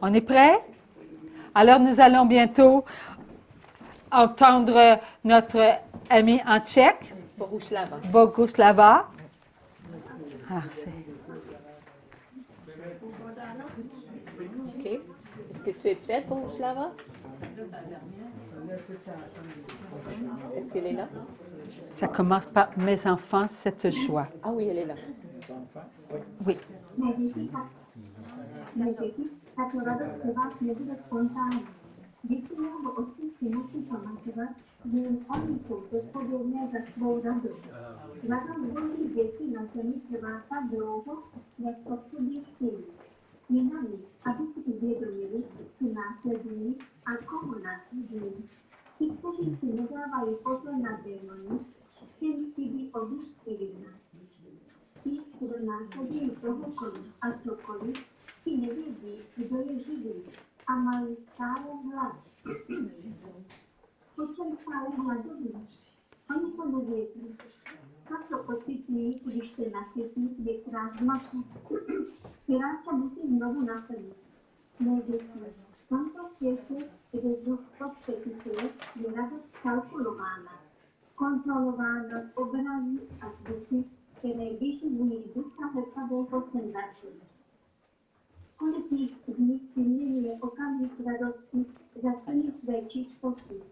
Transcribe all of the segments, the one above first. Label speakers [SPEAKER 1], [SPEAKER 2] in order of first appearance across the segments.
[SPEAKER 1] On est prêt? Alors, nous allons bientôt entendre notre ami en tchèque, Boguslava. Merci.
[SPEAKER 2] OK. Est-ce que tu es prête, Boguslava? Est-ce qu'elle est là?
[SPEAKER 1] Ça commence par « Mes enfants, cette joie ».
[SPEAKER 2] Ah oui, elle est là.
[SPEAKER 1] Oui.
[SPEAKER 3] Tato radost se vás nebude spontánní. Děti nebo otci si musí pamatovat, že jen oni jsou zodpovědné za svou radost. Radost božích dětí na zemi trvá tak dlouho, jak odsudy chtějí. Je na nich, aby si uvědomili, co následují a komu následují. Ti, kteří si nedávají pozor na démony, těm chybí obyčejná. Ti, kdo následují kohokoliv a cokoliv, ti nevědí, kdo je živý a mají stále hlad. Po čem stále hladoví? Oni to nevědí. Tak to pocitují, když se nasytí větrá zmaku, která se musí znovu naplnit. Nevědí. V tomto světě, kde duch to přepisuje, je radost kalkulována, kontrolována obrazy a zvuky, které vyživují ducha hrkavého senzace. Kolik z nich vyměňuje okamžik radosti za ceny své čistosti?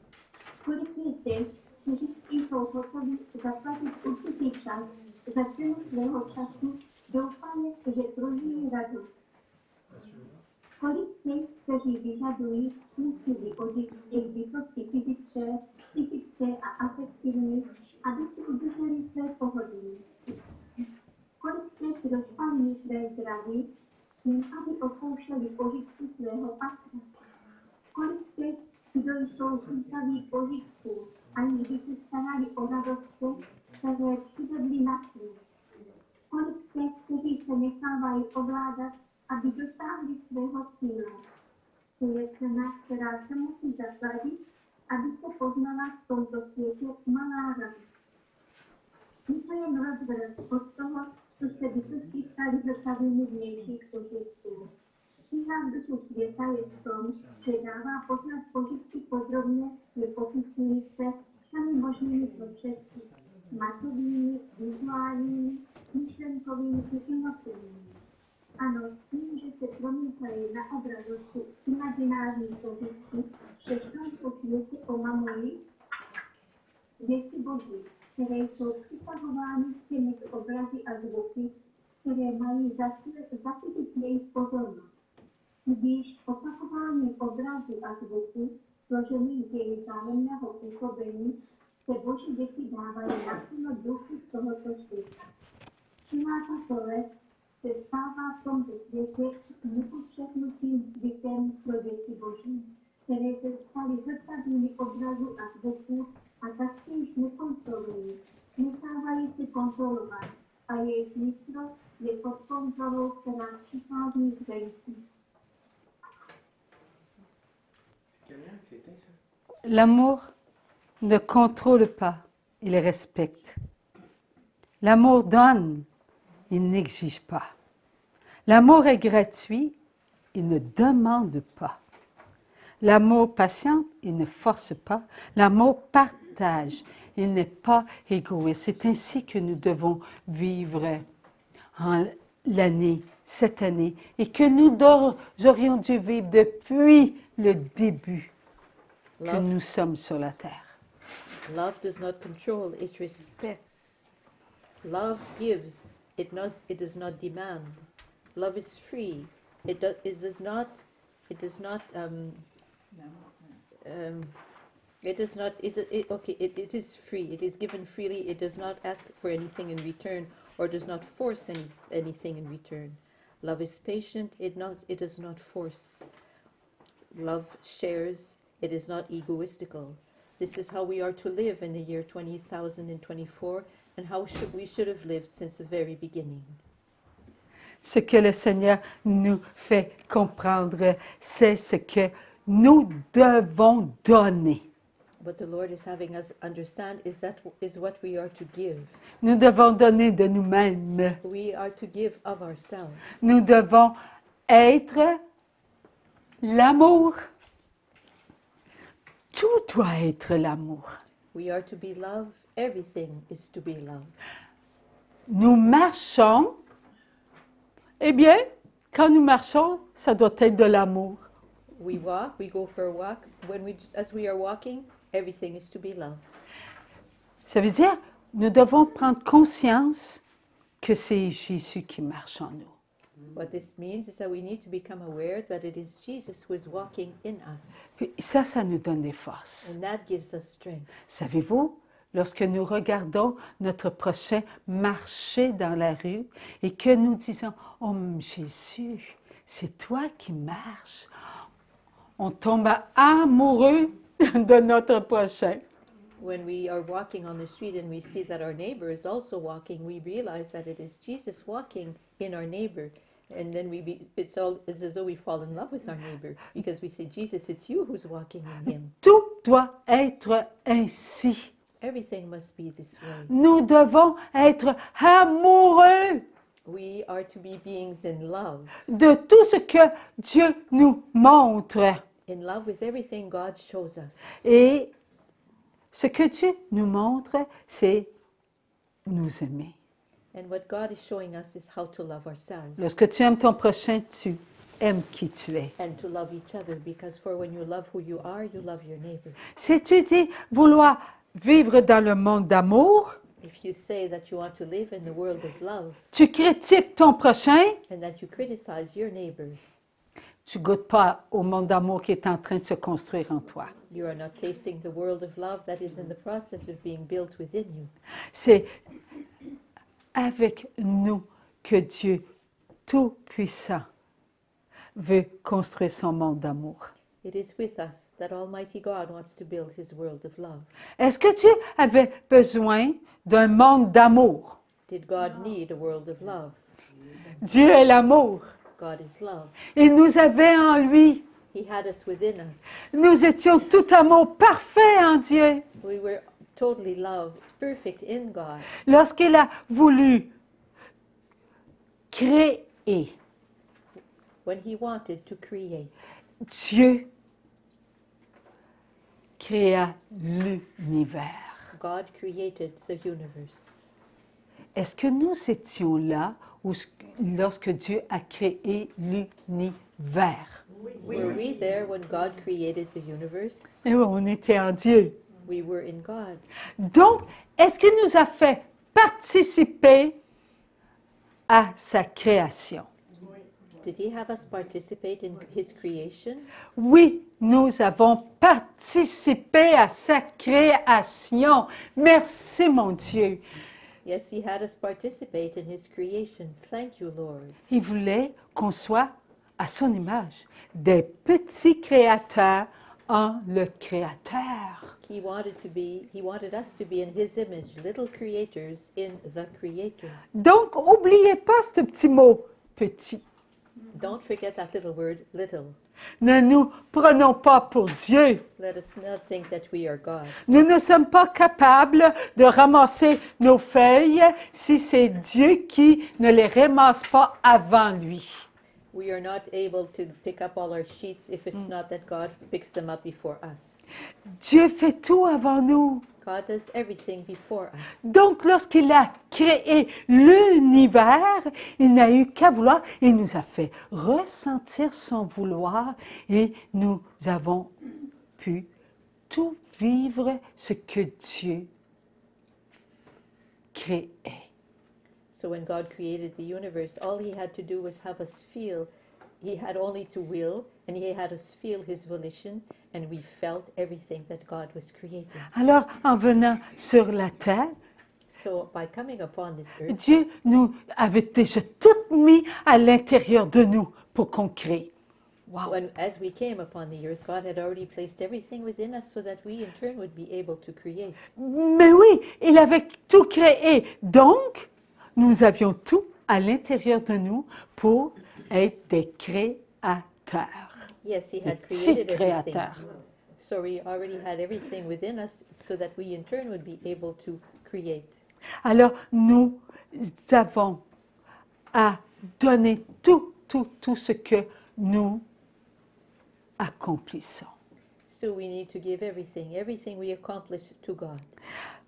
[SPEAKER 3] Kolik je těch, kteří jsou hotoví zaplatit určitý čas za cenu svého času, doufají, že prožijí radost? Kolik těch, kteří vyžadují úsilí od jejich bytosti fyzické a afektivní, aby si udrželi své pohodlí? Kolik těch rozpalí své zdraví, jen aby opouštěli požitky svého patra? Kolik těch, kdo jsou zůstaví požitku, aniž by se starali o radosti, které přivedli na svět? Kolik těch, kteří se nechávají ovládat, aby dosáhli svého cíle? To je cena, která se musí zaplatit, aby se poznala v tomto světě malá radost. Je to jen rozvrh od toho, co se bytosti staly zrcadlými vnějších požitků. Síla duchu světa je v tom, že dává poznat požitky podrobně, je popisují se všemi možnými prostředky, matovými, vizuálními, myšlenkovými i emotivními. Ano, tím, že se promítají na obrazu imaginární požitky, že v tomto světě omamují věci boží, které jsou přitahovány těmito obrazy a zvuky, které mají zachytit jejich pozornost. Když opakováním obrazu a zvuku, složených z jejich zájemného působení, se boží děti dávají naplno duchu z tohoto světa. Všimá tato lež se stává v tomto světě nepodčetnutým zvykem pro děti boží, které se staly zrcadlými obrazu a zvuku a tak se již nekontrolují, nechávají se kontrolovat a jejich nitro je pod kontrolou, která přichází zvenku.
[SPEAKER 1] L'amour ne contrôle pas, il respecte. L'amour donne, il n'exige pas. L'amour est gratuit, il ne demande pas. L'amour patiente, il ne force pas. L'amour partage, il n'est pas égoïste. C'est ainsi que nous devons vivre en l'année, cette année, et que nous aurions dû vivre depuis le début que nous sommes sur la terre.
[SPEAKER 2] Love does not control, it respects. Love gives, it does not demand. Love is free, it is free, it is given freely, it does not ask for anything in return or does not force anything in return. Love is patient, it does not force. Love shares, it is not egoistical. This is how we are to live in the year 2024 and how we should have lived since the very beginning.
[SPEAKER 1] Ce que le Seigneur nous fait comprendre, c'est ce que nous devons donner.
[SPEAKER 2] What the Lord is having us understand is what we are to give.
[SPEAKER 1] Nous devons donner de nous-mêmes.
[SPEAKER 2] We are to give of ourselves.
[SPEAKER 1] Nous devons être L'amour. Tout doit être l'amour.
[SPEAKER 2] We are to be love. Everything is to be love.
[SPEAKER 1] Nous marchons. Eh bien, quand nous marchons, ça doit être de l'amour.
[SPEAKER 2] We walk, we go for a walk. As we are walking, everything is to be love.
[SPEAKER 1] Ça veut dire, nous devons prendre conscience que c'est Jésus qui marche en nous.
[SPEAKER 2] What this means is that we need to become aware that it is Jesus who is walking in us.
[SPEAKER 1] Puis ça nous donne des forces.
[SPEAKER 2] And that gives us strength.
[SPEAKER 1] Savez-vous, lorsque nous regardons notre prochain marcher dans la rue et que nous disons « Oh Jésus, c'est toi qui marches », on tombe amoureux de notre prochain.
[SPEAKER 2] When we are walking on the street and we see that our neighbor is also walking, we realize that it is Jesus walking in our neighbor. And then it's as though we fall in love with our neighbor because we say, Jesus, it's you who's walking in him.
[SPEAKER 1] Tout doit être ainsi.
[SPEAKER 2] Everything must be this way.
[SPEAKER 1] Nous devons être amoureux
[SPEAKER 2] We are to be beings in love
[SPEAKER 1] de tout ce que Dieu nous montre.
[SPEAKER 2] with everything God shows us.
[SPEAKER 1] Et ce que Dieu nous montre, c'est nous aimer.
[SPEAKER 2] And what God is showing us is how to love ourselves
[SPEAKER 1] Lorsque tu aimes ton prochain, tu aimes qui tu es.
[SPEAKER 2] and to love each other, because for when you love who you are, you love your neighbor.
[SPEAKER 1] Si tu dis vouloir vivre dans le monde d'amour,
[SPEAKER 2] If you say that you want to live in the world of love
[SPEAKER 1] tu critiques ton prochain,
[SPEAKER 2] and that you criticize your neighbor,
[SPEAKER 1] tu goûtes pas au monde d'amour qui est en train de se construire en toi.
[SPEAKER 2] you are not tasting the world of love that is in the process of being built within you.
[SPEAKER 1] C'est avec nous que Dieu Tout-Puissant veut construire son monde d'amour.
[SPEAKER 2] It is with us that Almighty God wants to build his world of love.
[SPEAKER 1] Est-ce que Dieu avait besoin d'un monde d'amour?
[SPEAKER 2] Did God need a world of love?
[SPEAKER 1] Dieu est l'amour.
[SPEAKER 2] God is love.
[SPEAKER 1] Il nous avait en lui.
[SPEAKER 2] He had us within us.
[SPEAKER 1] Nous étions tout amour parfait en Dieu.
[SPEAKER 2] We were totally love, perfect in God.
[SPEAKER 1] Lorsqu'il a voulu créer,
[SPEAKER 2] When he wanted to create,
[SPEAKER 1] Dieu créa l'univers.
[SPEAKER 2] God created the universe.
[SPEAKER 1] Est-ce que nous étions là lorsque Dieu a créé l'univers?
[SPEAKER 2] Were we there when God created the universe?
[SPEAKER 1] Et on était en Dieu.
[SPEAKER 2] We were in God.
[SPEAKER 1] Donc, est-ce qu'il nous a fait participer à sa création?
[SPEAKER 2] Did he have us participate in his creation?
[SPEAKER 1] Oui, nous avons participé à sa création. Merci, mon Dieu.
[SPEAKER 2] Yes, he had us participate in his creation. Thank you, Lord.
[SPEAKER 1] Il voulait qu'on soit à son image, des petits créateurs en le Créateur.
[SPEAKER 2] He wanted us to be in his image, little creators in the Creator.
[SPEAKER 1] Donc, n'oubliez pas ce petit mot « petit ».
[SPEAKER 2] Don't forget that little word, little.
[SPEAKER 1] Ne nous prenons pas pour Dieu.
[SPEAKER 2] Let us not think that we are God.
[SPEAKER 1] Nous ne sommes pas capables de ramasser nos feuilles si c'est Dieu qui ne les ramasse pas avant lui.
[SPEAKER 2] We are not able to pick up all our sheets if it's not that God picks them up before us.
[SPEAKER 1] Dieu fait tout avant nous.
[SPEAKER 2] God does everything before us.
[SPEAKER 1] Donc, lorsqu'il a créé l'univers, il n'a eu qu'à vouloir. Il nous a fait ressentir son vouloir et nous avons pu tout vivre ce que Dieu créait.
[SPEAKER 2] So when God created the universe, all he had to do was have us feel. He had only to will, and he had us feel his volition, and we felt everything that God was creating.
[SPEAKER 1] Alors, en venant sur la terre,
[SPEAKER 2] So by coming upon this earth,
[SPEAKER 1] Dieu nous avait déjà tout mis à l'intérieur de nous pour qu'on crée. Wow.
[SPEAKER 2] as we came upon the earth, God had already placed everything within us so that we in turn would be able to create.
[SPEAKER 1] Mais oui, il avait tout créé. Donc, nous avions tout à l'intérieur de nous pour être des créateurs.
[SPEAKER 2] Yes, he had
[SPEAKER 1] Petits
[SPEAKER 2] created everything.
[SPEAKER 1] créateurs.
[SPEAKER 2] So we already had everything within us so that we in turn would be able to create.
[SPEAKER 1] Alors, nous avons à donner tout ce que nous accomplissons.
[SPEAKER 2] So we need to give everything we accomplish to God.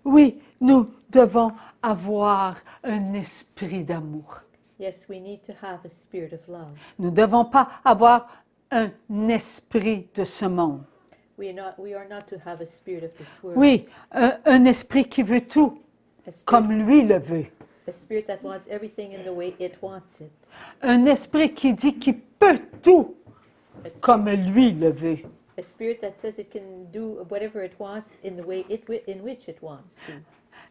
[SPEAKER 1] Oui, nous devons avoir un esprit d'amour.
[SPEAKER 2] Yes, we need to have a spirit of love.
[SPEAKER 1] Nous ne devons pas avoir un esprit de ce monde.
[SPEAKER 2] We are not to have a spirit of this world.
[SPEAKER 1] Oui, un esprit qui veut tout
[SPEAKER 2] A spirit,
[SPEAKER 1] comme lui le veut.
[SPEAKER 2] a spirit that wants everything in the way it wants it.
[SPEAKER 1] Un esprit qui dit qu'il peut tout
[SPEAKER 2] A spirit,
[SPEAKER 1] comme lui le veut.
[SPEAKER 2] a spirit that says it can do whatever it wants in the way in which it wants to.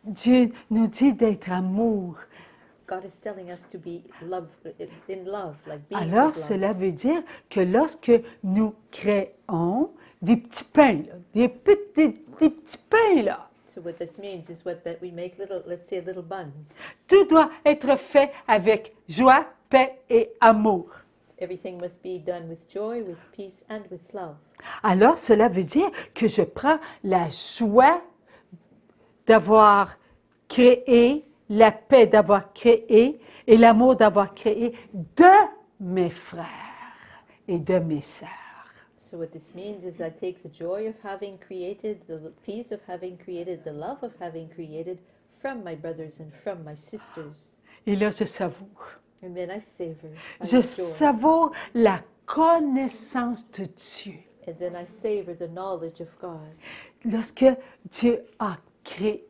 [SPEAKER 1] Dieu nous dit d'être amour.
[SPEAKER 2] God is telling us to be in love, like beings
[SPEAKER 1] Alors,
[SPEAKER 2] of love.
[SPEAKER 1] cela veut dire que lorsque nous créons des petits pains, là, des petits pains, là,
[SPEAKER 2] So what this means is that we make let's say little buns.
[SPEAKER 1] tout doit être fait avec joie, paix et amour.
[SPEAKER 2] Everything must be done with joy, with peace, and with love.
[SPEAKER 1] Alors, cela veut dire que je prends la joie d'avoir créé, la paix d'avoir créé et l'amour d'avoir créé de mes frères et de mes sœurs.
[SPEAKER 2] So what this means is I take the joy of having created, the peace of having created, the love of having created from my brothers and from my sisters.
[SPEAKER 1] Et là, je savoure.
[SPEAKER 2] And then I savor, I
[SPEAKER 1] Je
[SPEAKER 2] enjoy.
[SPEAKER 1] savoure la connaissance de Dieu.
[SPEAKER 2] And then I savor the knowledge of God.
[SPEAKER 1] Lorsque Dieu a créé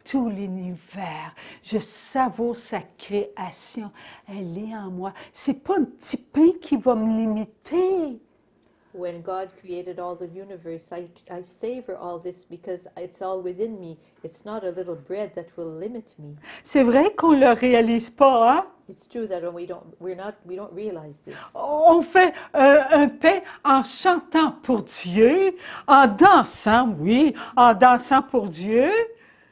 [SPEAKER 1] tout l'univers, je savoure sa création. Elle est en moi. C'est pas un petit pain qui va me limiter.
[SPEAKER 2] When God created all the universe, I savor all this because it's all within me. It's not a little bread that will limit me.
[SPEAKER 1] C'est vrai qu'on ne le réalise pas, hein?
[SPEAKER 2] It's true that we don't realize this.
[SPEAKER 1] On fait un pain en chantant pour Dieu, en dansant, oui, en dansant pour Dieu.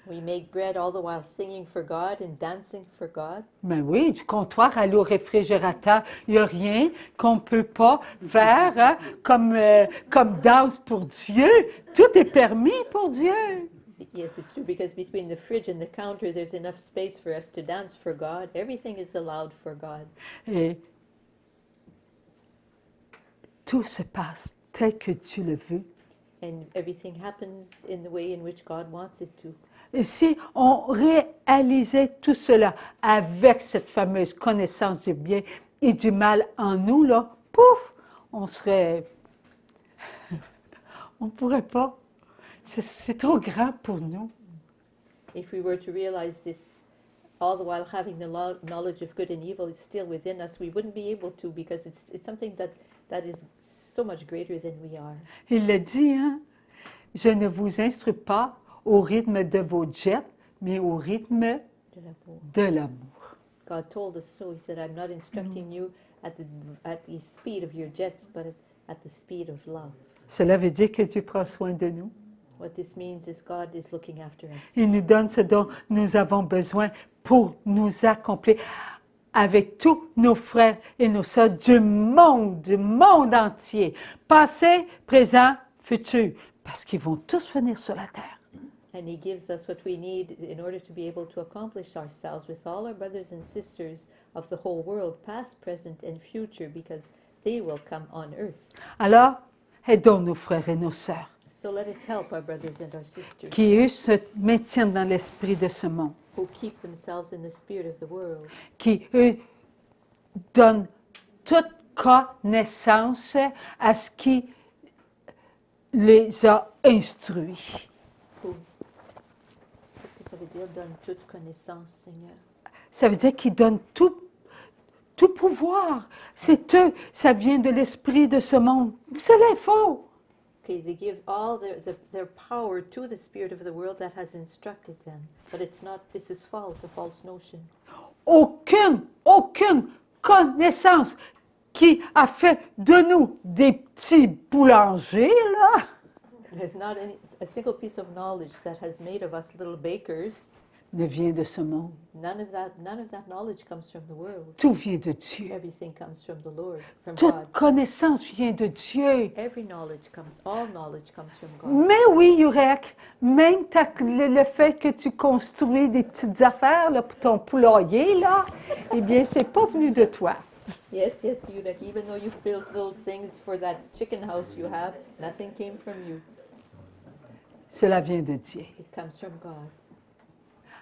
[SPEAKER 2] We make bread all the while singing for God and dancing for God.
[SPEAKER 1] Mais oui, du comptoir à l'eau réfrigérateur, il n'y a rien qu'on ne peut pas faire hein, comme danse pour Dieu. Tout est permis pour Dieu.
[SPEAKER 2] Yes, it's true because between the fridge and the counter, there's enough space for us to dance for God. Everything is allowed for God.
[SPEAKER 1] Et tout se passe tel que Dieu le veut.
[SPEAKER 2] And everything happens in the way in which God wants it to.
[SPEAKER 1] Et si on réalisait tout cela avec cette fameuse connaissance du bien et du mal en nous, là, pouf, on serait... on ne pourrait pas. C'est trop grand pour nous.
[SPEAKER 2] If we were to realize this, all the while having the knowledge of good and evil is still within us, we wouldn't be able to because it's something that is so much greater than we are.
[SPEAKER 1] Il le dit, hein? Je ne vous instruis pas au rythme de vos jets, mais au rythme de l'amour.
[SPEAKER 2] God told us so. He said, I'm not instructing you at the speed of your jets, but at the speed of love.
[SPEAKER 1] Cela veut dire que Dieu prend soin de nous.
[SPEAKER 2] What this means is God is looking after us.
[SPEAKER 1] Il nous donne ce dont nous avons besoin pour nous accomplir avec tous nos frères et nos sœurs du monde entier, passé, présent, futur, parce qu'ils vont tous venir sur la terre.
[SPEAKER 2] And He gives us what we need in order to be able to accomplish ourselves with all our brothers and sisters of the whole world, past, present, and future, because they will come on earth.
[SPEAKER 1] Alors, aidons nos frères et nos sœurs
[SPEAKER 2] So let us help our brothers and our sisters
[SPEAKER 1] qui, eux, se maintiennent dans l'esprit de ce monde,
[SPEAKER 2] who keep themselves in the spirit of the world,
[SPEAKER 1] qui, eux, donnent toute connaissance à ce qui les a instruits.
[SPEAKER 2] Qu'est-ce que ça veut dire, donne toute connaissance, Seigneur?
[SPEAKER 1] Ça veut dire qu'ils donnent tout pouvoir. C'est eux, ça vient de l'esprit de ce monde. Cela est faux.
[SPEAKER 2] Okay, they give all their power to the spirit of the world that has instructed them. But it's not, this is false, a false notion.
[SPEAKER 1] Aucune connaissance qui a fait de nous des petits boulangers, là.
[SPEAKER 2] There's not a single piece of knowledge that has made of us little bakers.
[SPEAKER 1] Ne vient de ce monde.
[SPEAKER 2] None of that knowledge comes from the world.
[SPEAKER 1] Tout vient de Dieu.
[SPEAKER 2] Everything comes from the Lord, from
[SPEAKER 1] Toute
[SPEAKER 2] God.
[SPEAKER 1] connaissance vient de Dieu.
[SPEAKER 2] Every knowledge comes, all knowledge comes from God.
[SPEAKER 1] Mais oui, Yurek, même le fait que tu construis des petites affaires là, pour ton poulailler, là, eh bien, c'est pas venu de toi.
[SPEAKER 2] Yes, yes, you that even though you built little things for that chicken house you have, nothing came from you.
[SPEAKER 1] Cela vient de Dieu.
[SPEAKER 2] It comes from God.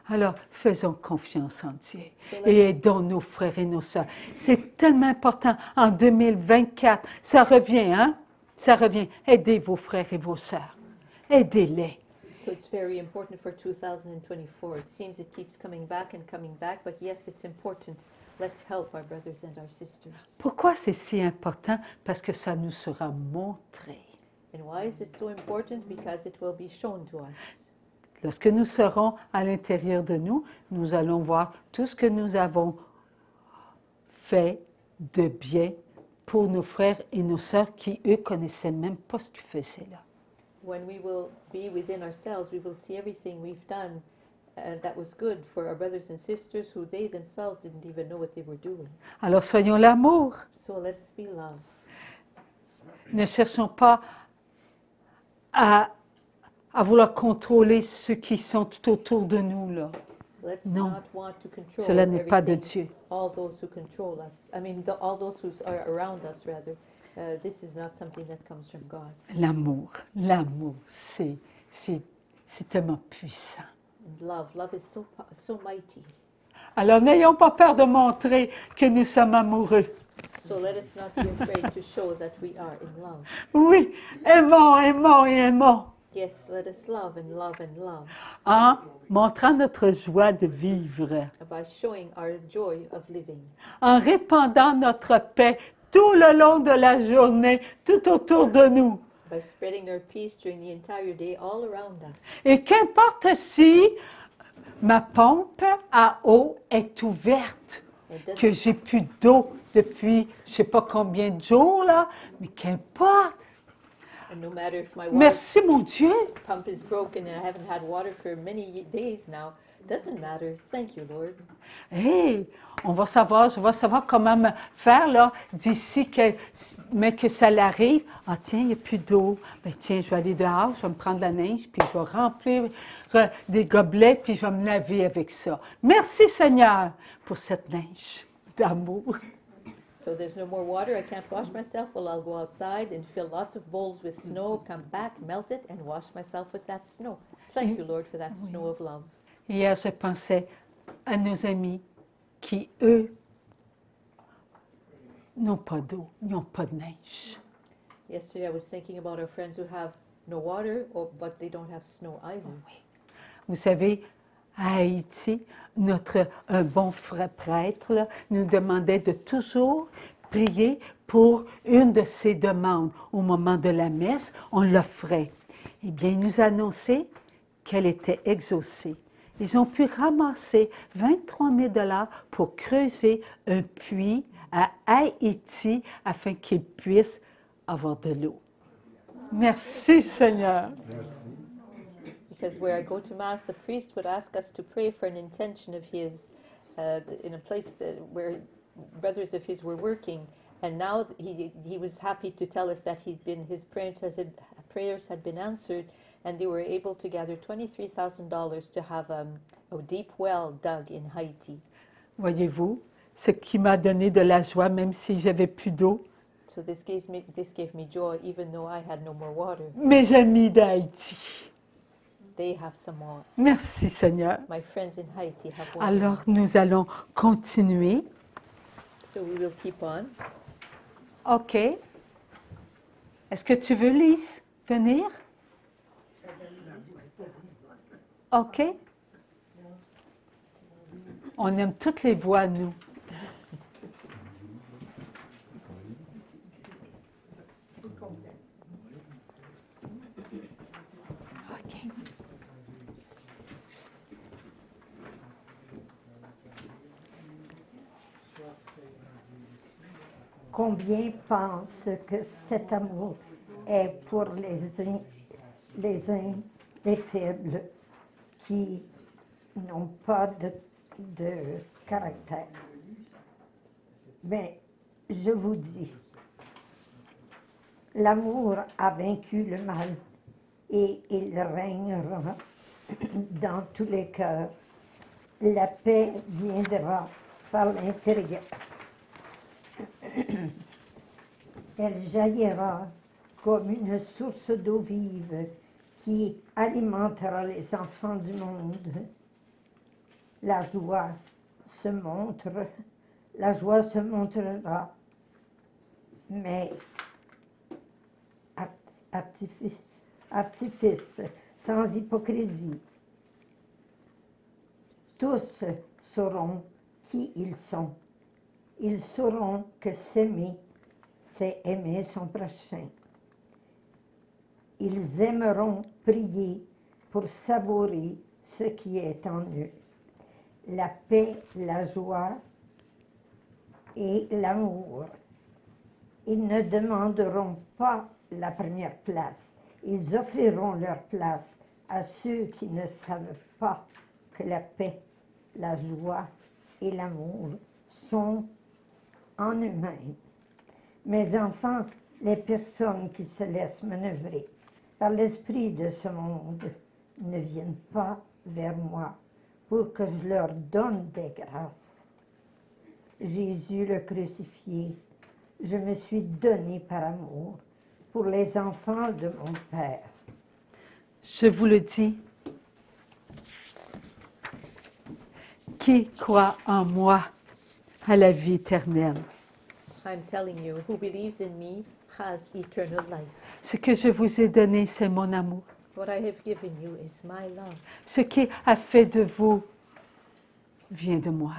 [SPEAKER 1] Alors, faisons confiance en Dieu
[SPEAKER 2] So
[SPEAKER 1] et
[SPEAKER 2] let's,
[SPEAKER 1] aidons nos frères et nos sœurs. C'est tellement important en 2024. Ça revient, hein? Ça revient. Aidez vos frères et vos sœurs. Aidez-les.
[SPEAKER 2] so it's very important for 2024. It seems it keeps coming back, but yes, it's important. Let's help our brothers and our sisters.
[SPEAKER 1] Pourquoi c'est si important? Parce que ça nous sera montré.
[SPEAKER 2] And why is it so important? Because it will be shown to us.
[SPEAKER 1] Lorsque nous serons à l'intérieur de nous, nous allons voir tout ce que nous avons fait de bien pour nos frères et nos sœurs qui, eux, connaissaient même pas ce qu'ils faisaient là.
[SPEAKER 2] When we will be within ourselves, we will see everything we've done that was good for our brothers and sisters who they themselves didn't even know what they were doing.
[SPEAKER 1] Alors soyons l'amour.
[SPEAKER 2] So let's be love.
[SPEAKER 1] Ne cherchons pas à vouloir contrôler ceux qui sont tout autour de nous, là.
[SPEAKER 2] Let's
[SPEAKER 1] Non.
[SPEAKER 2] not want to control
[SPEAKER 1] Cela n'est pas de
[SPEAKER 2] everything,
[SPEAKER 1] Dieu.
[SPEAKER 2] all those who control us. I mean, all those who are around us, rather. This is not something that comes from God.
[SPEAKER 1] L'amour, c'est tellement puissant.
[SPEAKER 2] And love is so mighty.
[SPEAKER 1] Alors n'ayons pas peur de montrer que nous sommes amoureux.
[SPEAKER 2] So let us not be afraid to show that we are in love.
[SPEAKER 1] Oui, aimons, aimons et aimons.
[SPEAKER 2] Yes, let us love and love and love
[SPEAKER 1] En montrant notre joie de vivre,
[SPEAKER 2] by showing our joy of living,
[SPEAKER 1] en répandant notre paix tout le long de la journée, tout autour de nous.
[SPEAKER 2] by spreading our peace during the entire day all around us.
[SPEAKER 1] Et qu'importe si ma pompe à eau est ouverte,
[SPEAKER 2] It doesn't,
[SPEAKER 1] que j'ai plus d'eau depuis je ne sais pas combien de jours, là, mais qu'importe.
[SPEAKER 2] and no matter if my water
[SPEAKER 1] Merci, mon Dieu.
[SPEAKER 2] pump is broken and I haven't had water for many days now, doesn't matter. Thank you, Lord.
[SPEAKER 1] Hey, je vais savoir comment me faire, là, d'ici mais que ça l'arrive. Ah, tiens, il n'y a plus d'eau. Ben, tiens, je vais aller dehors, je vais me prendre la neige, puis je vais remplir des gobelets, puis je vais me laver avec ça. Merci, Seigneur, pour cette neige d'amour.
[SPEAKER 2] So there's no more water. I can't wash myself. Well, I'll go outside and fill lots of bowls with snow, come back, melt it, and wash myself with that snow. Thank you, Lord, for that snow of love.
[SPEAKER 1] Hier, je pensais à nos amis qui, eux, n'ont pas d'eau, n'ont pas de neige.
[SPEAKER 2] Yesterday, I was thinking about our friends who have no water, but they don't have snow either.
[SPEAKER 1] Vous savez, à Haïti, un bon frère prêtre là, nous demandait de toujours prier pour une de ses demandes. Au moment de la messe, on l'offrait. Eh bien, il nous a annoncé qu'elle était exaucée. Ils ont pu ramasser 23 000 $ pour creuser un puits à Haïti afin qu'ils puissent avoir de l'eau. Merci, Seigneur.
[SPEAKER 2] Because where I go to Mass, the priest would ask us to pray for an intention of his in a place where brothers of his were working. And now he was happy to tell us that his prayers had been answered, and they were able to gather $23,000 to have a deep well dug in Haiti.
[SPEAKER 1] Voyez-vous, ce qui m'a donné de la joie, même si j'avais plus d'eau.
[SPEAKER 2] So this gave me joy, even though I had no more water.
[SPEAKER 1] Mes amis d'Haïti.
[SPEAKER 2] They have some more.
[SPEAKER 1] Merci, Seigneur.
[SPEAKER 2] My friends in Haiti have water.
[SPEAKER 1] Alors, nous allons continuer.
[SPEAKER 2] So we will keep on.
[SPEAKER 1] OK. Est-ce que tu veux, Lise, venir? OK. On aime toutes les voix, nous. OK.
[SPEAKER 4] Combien pensent que cet amour est pour les faibles qui n'ont pas de caractère? Mais je vous dis, l'amour a vaincu le mal et il régnera dans tous les cœurs. La paix viendra par l'intérieur. Elle jaillira comme une source d'eau vive qui alimentera les enfants du monde. La joie se montrera, mais artifice, sans hypocrisie. Tous sauront qui ils sont. Ils sauront que s'aimer, c'est aimer son prochain. Ils aimeront prier pour savourer ce qui est en eux. La paix, la joie et l'amour. Ils ne demanderont pas la première place. Ils offriront leur place à ceux qui ne savent pas que la paix, la joie et l'amour sont en eux-mêmes. Mes enfants, les personnes qui se laissent manœuvrer par l'esprit de ce monde ne viennent pas vers moi pour que je leur donne des grâces. Jésus le crucifié, je me suis donné par amour pour les enfants de mon Père.
[SPEAKER 1] Je vous le dis, qui croit en moi a la vie éternelle.
[SPEAKER 2] I'm telling you, who believes in me has eternal life.
[SPEAKER 1] Ce que je vous ai donné, c'est mon amour.
[SPEAKER 2] What I have given you is my love.
[SPEAKER 1] Ce qui a fait de vous vient de moi.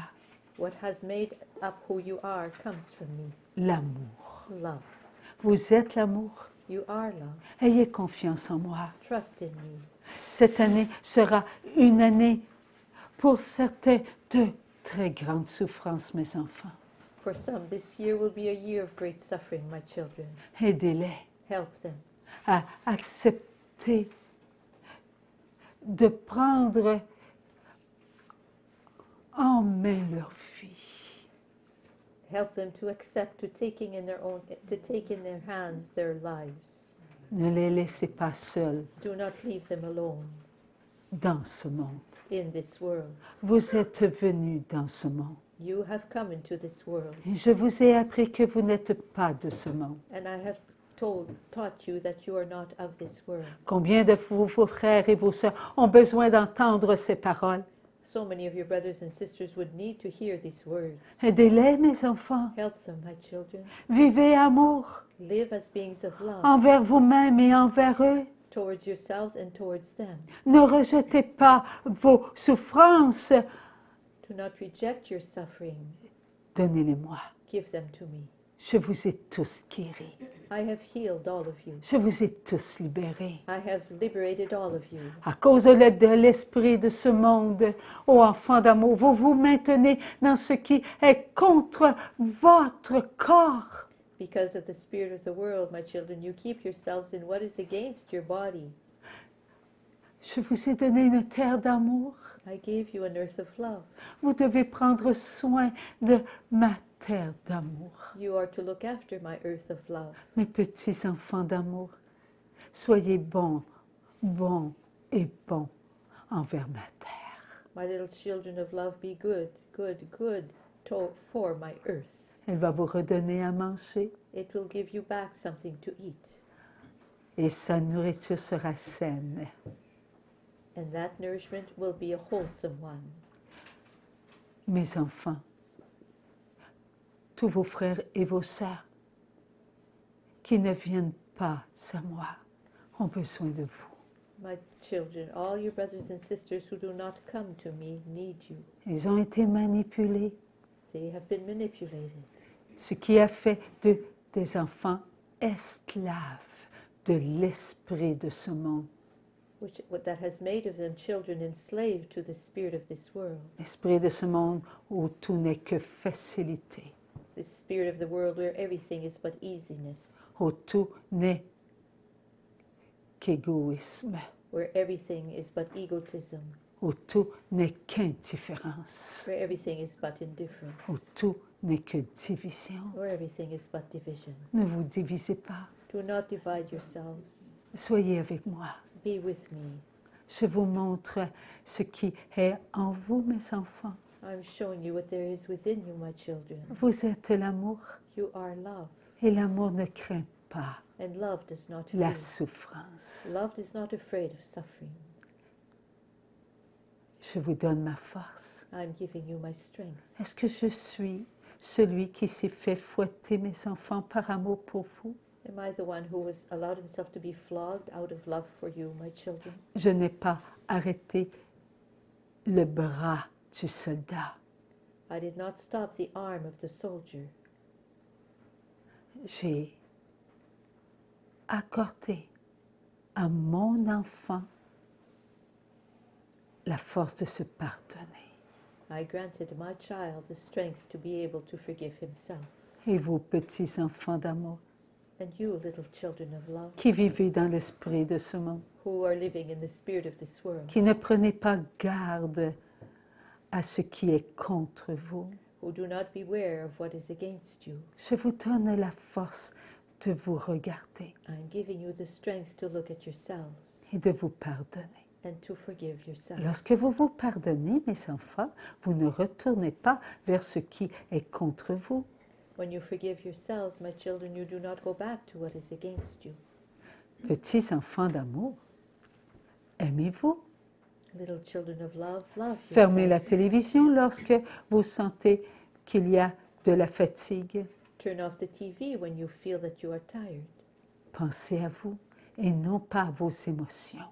[SPEAKER 2] What has made up who you are comes from me.
[SPEAKER 1] L'amour.
[SPEAKER 2] Love.
[SPEAKER 1] Vous êtes l'amour.
[SPEAKER 2] You are love.
[SPEAKER 1] Ayez confiance en moi.
[SPEAKER 2] Trust in me.
[SPEAKER 1] Cette année sera une année pour certains de très grandes souffrances, mes enfants.
[SPEAKER 2] For some, this year will be a year of great suffering, my children.
[SPEAKER 1] Aidez-les
[SPEAKER 2] Help them
[SPEAKER 1] à accepter de prendre en main leur vie.
[SPEAKER 2] help them to accept to take in their hands their lives.
[SPEAKER 1] Ne les laissez pas seuls
[SPEAKER 2] Do not leave them alone
[SPEAKER 1] dans ce monde.
[SPEAKER 2] in this world.
[SPEAKER 1] Vous êtes venus dans ce monde.
[SPEAKER 2] You have come into this world,
[SPEAKER 1] Et je vous ai appris que vous n'êtes pas de ce monde.
[SPEAKER 2] and I have taught you that you are not of this world.
[SPEAKER 1] Combien de vos frères et vos sœurs ont besoin d'entendre ces paroles?
[SPEAKER 2] So many of your brothers and sisters would need to hear these words.
[SPEAKER 1] Aidez-les, mes enfants.
[SPEAKER 2] Help them, my children.
[SPEAKER 1] Vivez amour
[SPEAKER 2] Live as beings of love
[SPEAKER 1] envers vous-même et envers eux.
[SPEAKER 2] towards yourselves and towards them.
[SPEAKER 1] Ne rejetez pas vos souffrances.
[SPEAKER 2] Do not reject your suffering.
[SPEAKER 1] Donnez-les-moi.
[SPEAKER 2] Give them to me.
[SPEAKER 1] Je vous ai tous guéris.
[SPEAKER 2] I have healed all of you.
[SPEAKER 1] Je vous ai tous libérés.
[SPEAKER 2] I have liberated all of you.
[SPEAKER 1] À cause de l'esprit de ce monde, ô enfants d'amour, vous vous maintenez dans ce qui est contre votre corps.
[SPEAKER 2] Because of the spirit of the world, my children, you keep yourselves in what is against your body.
[SPEAKER 1] Je vous ai donné une terre d'amour.
[SPEAKER 2] I gave you an earth of love.
[SPEAKER 1] Vous devez prendre soin de ma terre d'amour.
[SPEAKER 2] You are to look after my earth of love.
[SPEAKER 1] Mes petits enfants d'amour, soyez bons, bons et bons envers ma terre.
[SPEAKER 2] My little children of love, be good, good, good for my earth.
[SPEAKER 1] Elle va vous redonner à manger
[SPEAKER 2] It will give you back something to eat.
[SPEAKER 1] et sa nourriture sera saine.
[SPEAKER 2] And that nourishment will be a wholesome one.
[SPEAKER 1] Mes enfants, tous vos frères et vos sœurs qui ne viennent pas à moi ont besoin de vous.
[SPEAKER 2] My children, all your brothers and sisters who do not come to me need you.
[SPEAKER 1] Ils ont été manipulés,
[SPEAKER 2] They have been manipulated,
[SPEAKER 1] ce qui a fait des enfants esclaves de l'esprit de ce monde.
[SPEAKER 2] what that has made of them children enslaved to the spirit of this world.
[SPEAKER 1] L'esprit de ce monde où tout n'est que facilité,
[SPEAKER 2] The spirit of the world where everything is but easiness,
[SPEAKER 1] où tout n'est qu'égoïsme,
[SPEAKER 2] where everything is but egotism,
[SPEAKER 1] où tout n'est qu'indifférence,
[SPEAKER 2] where everything is but
[SPEAKER 1] où
[SPEAKER 2] indifference,
[SPEAKER 1] tout n'est que division.
[SPEAKER 2] where everything is but division.
[SPEAKER 1] Ne vous divisez pas.
[SPEAKER 2] Do not divide yourselves.
[SPEAKER 1] Soyez avec moi.
[SPEAKER 2] Be with me.
[SPEAKER 1] Je vous montre ce qui est en vous, mes enfants.
[SPEAKER 2] I'm showing you what there is within you, my children.
[SPEAKER 1] Vous êtes l'amour
[SPEAKER 2] You are love,
[SPEAKER 1] et l'amour ne craint pas
[SPEAKER 2] and love does not
[SPEAKER 1] la
[SPEAKER 2] fear.
[SPEAKER 1] souffrance.
[SPEAKER 2] Love is not afraid of suffering.
[SPEAKER 1] Je vous donne ma force.
[SPEAKER 2] I'm giving you my strength.
[SPEAKER 1] Est-ce que je suis celui qui s'est fait fouetter mes enfants par amour pour vous?
[SPEAKER 2] Am I the one who has allowed himself to be flogged out of love for you, my children?
[SPEAKER 1] Je n'ai pas arrêté le bras du soldat.
[SPEAKER 2] I did not stop the arm of the soldier.
[SPEAKER 1] J'ai accordé à mon enfant la force de se pardonner.
[SPEAKER 2] I granted my child the strength to be able to forgive himself.
[SPEAKER 1] Et vous, petits enfants d'amour,
[SPEAKER 2] And you, little children of love,
[SPEAKER 1] qui vivez dans l'esprit de ce monde,
[SPEAKER 2] who are living in the spirit of this world,
[SPEAKER 1] qui ne prenez pas garde à ce qui est contre vous,
[SPEAKER 2] who do not beware of what is against you,
[SPEAKER 1] je vous donne la force de vous regarder
[SPEAKER 2] I'm giving you the strength to look at yourselves
[SPEAKER 1] et de vous pardonner.
[SPEAKER 2] and to forgive yourselves.
[SPEAKER 1] Lorsque vous vous pardonnez, mes enfants, vous ne retournez pas vers ce qui est contre vous.
[SPEAKER 2] When you forgive yourselves, my children, you do not go back to what is against you.
[SPEAKER 1] Petits enfants d'amour, aimez-vous.
[SPEAKER 2] Little children of love, love
[SPEAKER 1] Fermez la
[SPEAKER 2] yourselves.
[SPEAKER 1] télévision lorsque vous sentez qu'il y a de la fatigue.
[SPEAKER 2] Turn off the TV when you feel that you are tired.
[SPEAKER 1] Pensez à vous et non pas à vos émotions.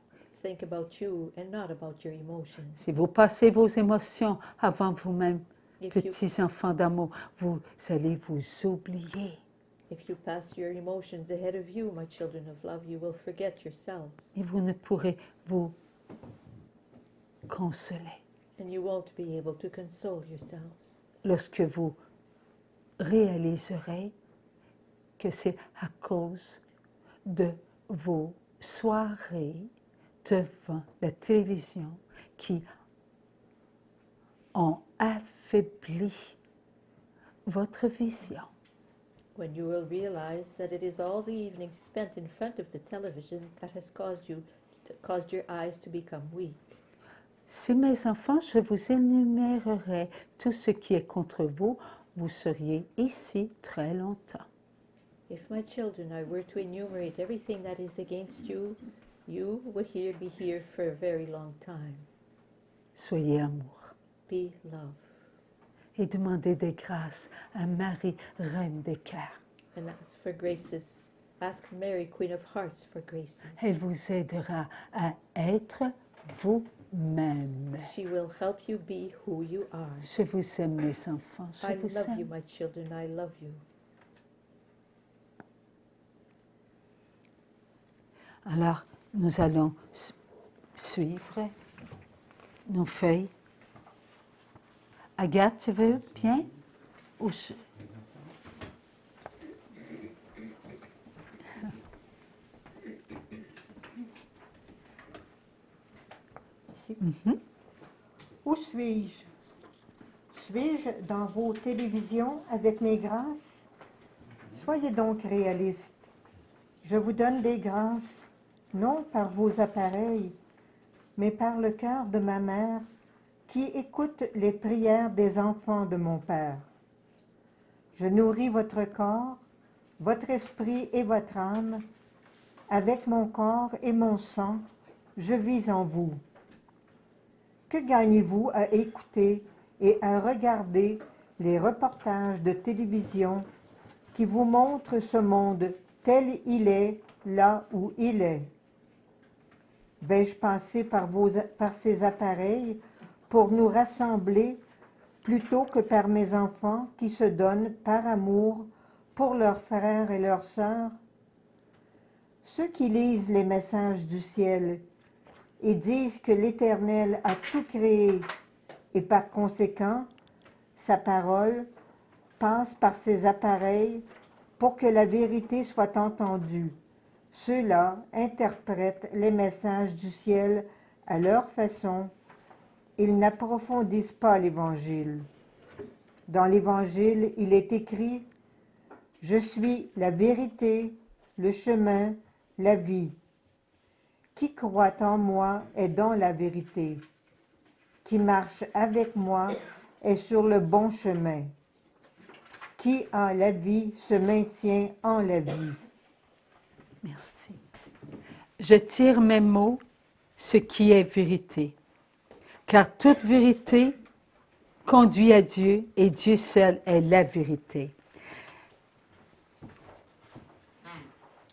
[SPEAKER 2] Think about you and not about your emotions.
[SPEAKER 1] Si vous passez vos émotions avant vous-même,
[SPEAKER 2] If you,
[SPEAKER 1] petits enfants d'amour, vous allez vous oublier.
[SPEAKER 2] if you pass your emotions ahead of you, my children of love, you will forget yourselves.
[SPEAKER 1] Et vous ne pourrez vous consoler.
[SPEAKER 2] And you won't be able to console yourselves.
[SPEAKER 1] Lorsque vous réaliserez que c'est à cause de vos soirées devant la télévision qui ont affaibli votre vision.
[SPEAKER 2] When you will realize that it is all the evening spent in front of the television that has caused your eyes to become weak.
[SPEAKER 1] Si mes enfants, je vous énumérerai tout ce qui est contre vous, vous seriez ici très longtemps.
[SPEAKER 2] If my children, I were to enumerate everything that is against you, you would be here for a very long time.
[SPEAKER 1] Soyez amour
[SPEAKER 2] Be love.
[SPEAKER 1] et demandez des grâces à Marie, Reine des cœurs.
[SPEAKER 2] And ask for graces. Ask Mary, Queen of Hearts, for graces.
[SPEAKER 1] Elle vous aidera à être vous-même.
[SPEAKER 2] She will help you be who you are.
[SPEAKER 1] Je vous aime, mes enfants. Je
[SPEAKER 2] I
[SPEAKER 1] vous
[SPEAKER 2] love you,
[SPEAKER 1] aime.
[SPEAKER 2] my children. I love you.
[SPEAKER 1] Alors, nous allons suivre nos feuilles. Agathe, tu veux bien? Ou
[SPEAKER 4] Ici. Où suis-je? Suis-je dans vos télévisions avec mes grâces? Soyez donc réalistes. Je vous donne des grâces, non par vos appareils, mais par le cœur de ma mère qui écoute les prières des enfants de mon Père. Je nourris votre corps, votre esprit et votre âme. Avec mon corps et mon sang, je vis en vous. Que gagnez-vous à écouter et à regarder les reportages de télévision qui vous montrent ce monde tel il est, là où il est? Vais-je passer par ces appareils pour nous rassembler plutôt que par mes enfants qui se donnent par amour pour leurs frères et leurs sœurs? Ceux qui lisent les messages du ciel et disent que l'Éternel a tout créé et par conséquent, sa parole passe par ces appareils pour que la vérité soit entendue. Ceux-là interprètent les messages du ciel à leur façon. Ils n'approfondissent pas l'Évangile. Dans l'Évangile, il est écrit « Je suis la vérité, le chemin, la vie. Qui croit en moi est dans la vérité. Qui marche avec moi
[SPEAKER 5] est sur le bon chemin. Qui a la vie se maintient en la vie.
[SPEAKER 1] Merci. Je tire mes mots, ce qui est vérité, car toute vérité conduit à Dieu et Dieu seul est la vérité.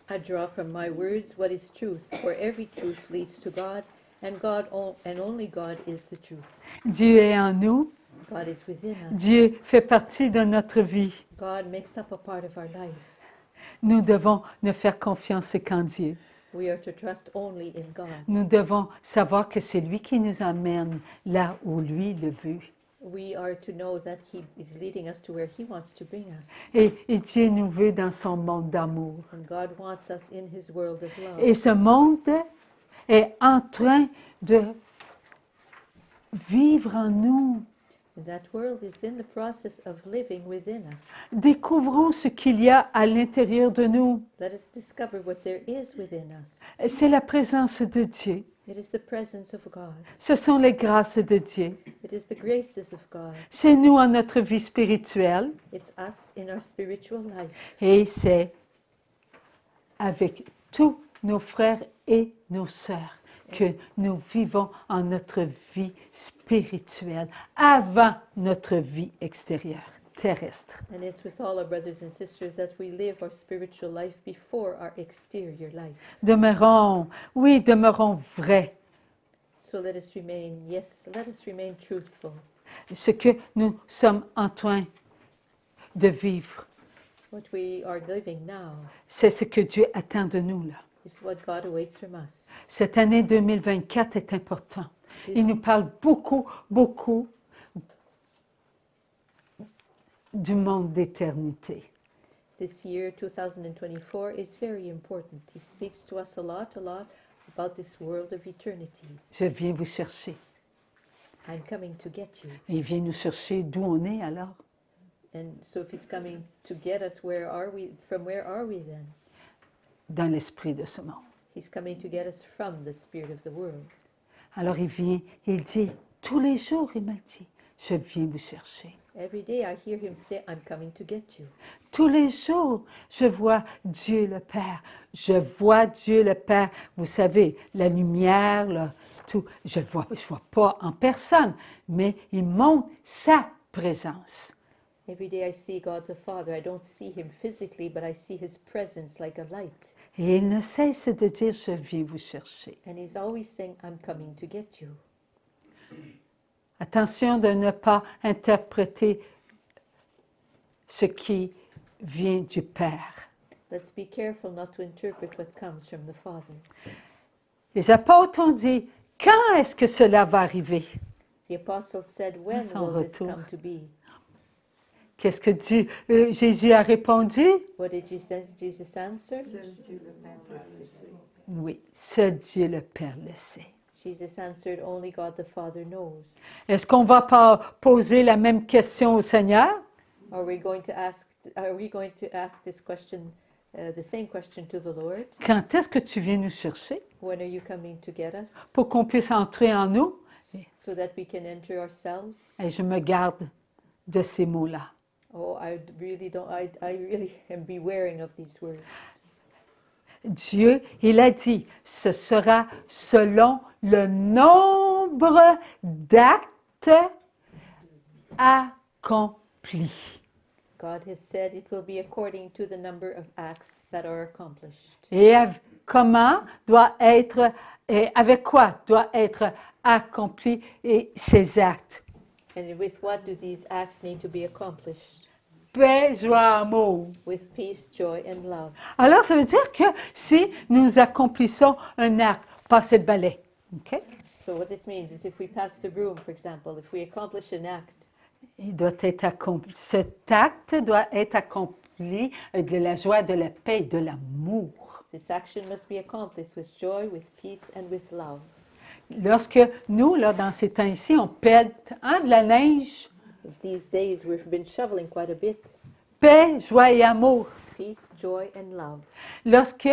[SPEAKER 2] I draw from my words what is truth, for every truth leads to God, and and only God is the truth.
[SPEAKER 1] Dieu est en nous,
[SPEAKER 2] God is within us.
[SPEAKER 1] Dieu fait partie de notre vie.
[SPEAKER 2] God makes up a part of our life.
[SPEAKER 1] Nous devons ne faire confiance qu'en Dieu.
[SPEAKER 2] We are to trust only in God.
[SPEAKER 1] Nous devons savoir que c'est lui qui nous emmène là où lui le veut.
[SPEAKER 2] We are to know that He is leading us to where He wants to bring us.
[SPEAKER 1] Et Dieu nous veut dans son monde d'amour.
[SPEAKER 2] And God wants us in His world of love.
[SPEAKER 1] Et ce monde est en train de vivre en nous.
[SPEAKER 2] And that world is in the process of living within us.
[SPEAKER 1] Découvrons ce qu'il y a à l'intérieur de nous.
[SPEAKER 2] Let us discover what there is within us.
[SPEAKER 1] C'est la présence de Dieu.
[SPEAKER 2] It is the presence of God.
[SPEAKER 1] Ce sont les grâces de Dieu.
[SPEAKER 2] It is the graces of God.
[SPEAKER 1] C'est nous en notre vie spirituelle
[SPEAKER 2] It's us in our spiritual life.
[SPEAKER 1] et c'est avec tous nos frères et nos sœurs que nous vivons en notre vie spirituelle avant notre vie extérieure, terrestre.
[SPEAKER 2] And it's with all our brothers and sisters that we live our spiritual life before our exterior life.
[SPEAKER 1] Demeurons, oui, demeurons vrais.
[SPEAKER 2] So let us remain truthful.
[SPEAKER 1] Ce que nous sommes en train de vivre,
[SPEAKER 2] What we are living now
[SPEAKER 1] c'est ce que Dieu attend de nous, là.
[SPEAKER 2] is what God awaits from us.
[SPEAKER 1] Cette année 2024 est importante. Il nous parle beaucoup, beaucoup du monde d'éternité.
[SPEAKER 2] This year, 2024, is very important. He speaks to us a lot about this world of eternity.
[SPEAKER 1] Je viens vous chercher.
[SPEAKER 2] I'm coming to get you.
[SPEAKER 1] Il vient nous chercher d'où on est alors.
[SPEAKER 2] And so if He's coming to get us, where are we then?
[SPEAKER 1] Dans l'esprit de ce monde.
[SPEAKER 2] He's coming to get us from the spirit of the world.
[SPEAKER 1] Alors il vient, il dit, tous les jours, il m'a dit, je viens vous chercher.
[SPEAKER 2] Every day I hear Him say, I'm coming to get you.
[SPEAKER 1] Tous les jours, je vois Dieu le Père. Je vois Dieu le Père. Vous savez, la lumière, là, tout. Je ne vois pas en personne, mais il montre sa présence.
[SPEAKER 2] Every day I see God the Father. I don't see Him physically, but I see His presence like a light.
[SPEAKER 1] Et il ne cesse de dire, je viens vous chercher.
[SPEAKER 2] And He's always saying, I'm coming to get you.
[SPEAKER 1] Attention de ne pas interpréter ce qui vient du Père.
[SPEAKER 2] Let's be careful not to interpret what comes from the Father.
[SPEAKER 1] Les apôtres ont dit, quand est-ce que cela va arriver?
[SPEAKER 2] The apostles said, when
[SPEAKER 1] Son
[SPEAKER 2] will this
[SPEAKER 1] retour.
[SPEAKER 2] come to be?
[SPEAKER 1] Qu'est-ce que Jésus a répondu?
[SPEAKER 2] What did Jesus answer?
[SPEAKER 1] Oui, seul Dieu le Père le sait.
[SPEAKER 2] Jesus answered, only God the Father knows.
[SPEAKER 1] Est-ce qu'on va pas poser la même question au Seigneur?
[SPEAKER 2] Are we going to ask this question, the same question to the Lord?
[SPEAKER 1] Quand est-ce que tu viens nous chercher
[SPEAKER 2] When are you coming to get us?
[SPEAKER 1] pour qu'on puisse entrer en nous?
[SPEAKER 2] So that we can enter ourselves?
[SPEAKER 1] Et je me garde de ces mots-là.
[SPEAKER 2] Oh, I really am bewaring of these words.
[SPEAKER 1] Dieu, il a dit, ce sera selon le nombre d'actes accomplis.
[SPEAKER 2] God has said it will be according to the number of acts that are accomplished.
[SPEAKER 1] Et comment doit être, et avec quoi doit être accompli ces actes?
[SPEAKER 2] And with what do these acts need to be accomplished?
[SPEAKER 1] Paix, joie, amour.
[SPEAKER 2] With peace, joy, and love.
[SPEAKER 1] Alors, ça veut dire que si nous accomplissons un acte, passer le balai, OK?
[SPEAKER 2] So what this means is if we pass the broom, for example, if we accomplish an act,
[SPEAKER 1] Il doit être accompli. Cet acte doit être accompli de la joie, de la paix, de l'amour.
[SPEAKER 2] this action must be accomplished with joy, with peace, and with love.
[SPEAKER 1] Lorsque nous, là, dans ces temps-ci, on pète de la neige,
[SPEAKER 2] These days we've been shoveling quite a bit.
[SPEAKER 1] paix, joie et amour.
[SPEAKER 2] Peace, joy, and love.
[SPEAKER 1] Lorsque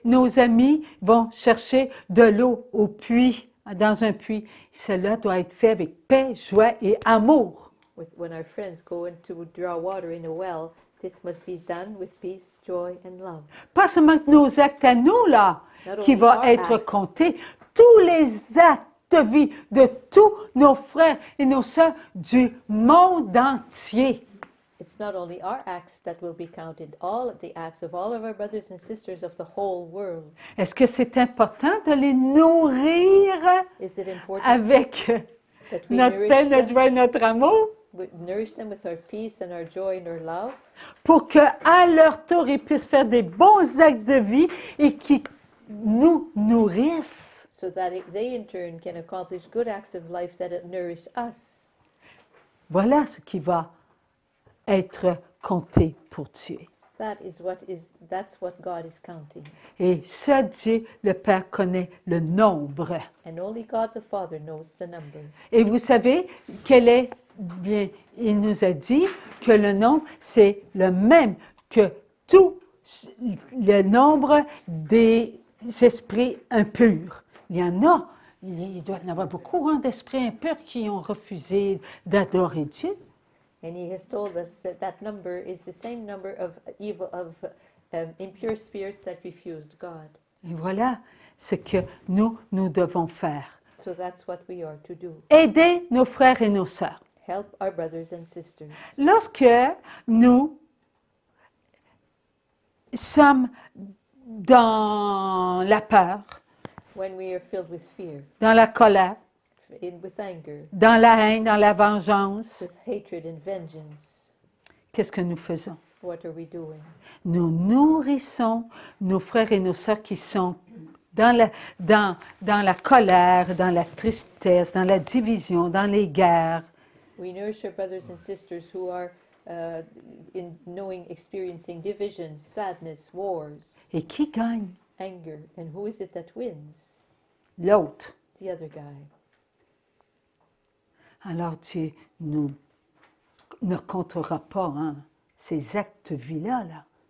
[SPEAKER 1] nos amis vont chercher de l'eau au puits, dans un puits, cela doit être fait avec paix, joie et amour.
[SPEAKER 2] When our friends go in to draw water in a well, this must be done with peace, joy, and love.
[SPEAKER 1] Pas seulement nos actes à nous, là,
[SPEAKER 2] Not
[SPEAKER 1] qui
[SPEAKER 2] only
[SPEAKER 1] vont
[SPEAKER 2] our
[SPEAKER 1] être
[SPEAKER 2] acts.
[SPEAKER 1] comptés, tous les actes de vie de tous nos frères et nos sœurs du monde entier.
[SPEAKER 2] It's not only our acts that will be counted, all of the acts of all of our brothers and sisters of the whole world.
[SPEAKER 1] Est-ce que c'est important de les nourrir
[SPEAKER 2] Is it important
[SPEAKER 1] avec
[SPEAKER 2] that we
[SPEAKER 1] notre
[SPEAKER 2] nourish
[SPEAKER 1] paix, notre
[SPEAKER 2] them,
[SPEAKER 1] joie et notre amour
[SPEAKER 2] nourish them with our peace and our joy and our love,
[SPEAKER 1] pour qu'à leur tour, ils puissent faire des bons actes de vie et qui nous nourrissent?
[SPEAKER 2] so that they in turn can accomplish good acts of life that nourish us?
[SPEAKER 1] Voilà ce qui va être compté pour Dieu.
[SPEAKER 2] That's what God is counting.
[SPEAKER 1] Et seul Dieu, le Père, connaît le nombre.
[SPEAKER 2] And only God the Father knows the number.
[SPEAKER 1] Et vous savez quel est, bien, il nous a dit que le nombre, c'est le même que tout le nombre des esprits impurs. Il y en a, il doit y en avoir beaucoup d'esprits impurs qui ont refusé d'adorer Dieu.
[SPEAKER 2] And He has told us that number is the same number of impure spirits that refused God.
[SPEAKER 1] Et voilà ce que nous devons faire.
[SPEAKER 2] So that's what we are to do.
[SPEAKER 1] Aider nos frères et nos sœurs.
[SPEAKER 2] Help our brothers and sisters.
[SPEAKER 1] Lorsque nous sommes dans la peur,
[SPEAKER 2] When we are filled with fear,
[SPEAKER 1] dans la colère,
[SPEAKER 2] with anger,
[SPEAKER 1] dans la haine, dans la vengeance,
[SPEAKER 2] with hatred and vengeance,
[SPEAKER 1] qu'est-ce que nous faisons?
[SPEAKER 2] what are we doing?
[SPEAKER 1] Nous nourrissons nos frères et nos sœurs qui sont dans la colère, dans la tristesse, dans la division, dans les guerres.
[SPEAKER 2] We nourish our brothers and sisters who are experiencing divisions, sadness, wars,
[SPEAKER 1] Et qui gagne?
[SPEAKER 2] anger. And who is it that wins?
[SPEAKER 1] L'autre.
[SPEAKER 2] The other guy.
[SPEAKER 1] Alors Dieu ne comptera pas ces actes de vie-là,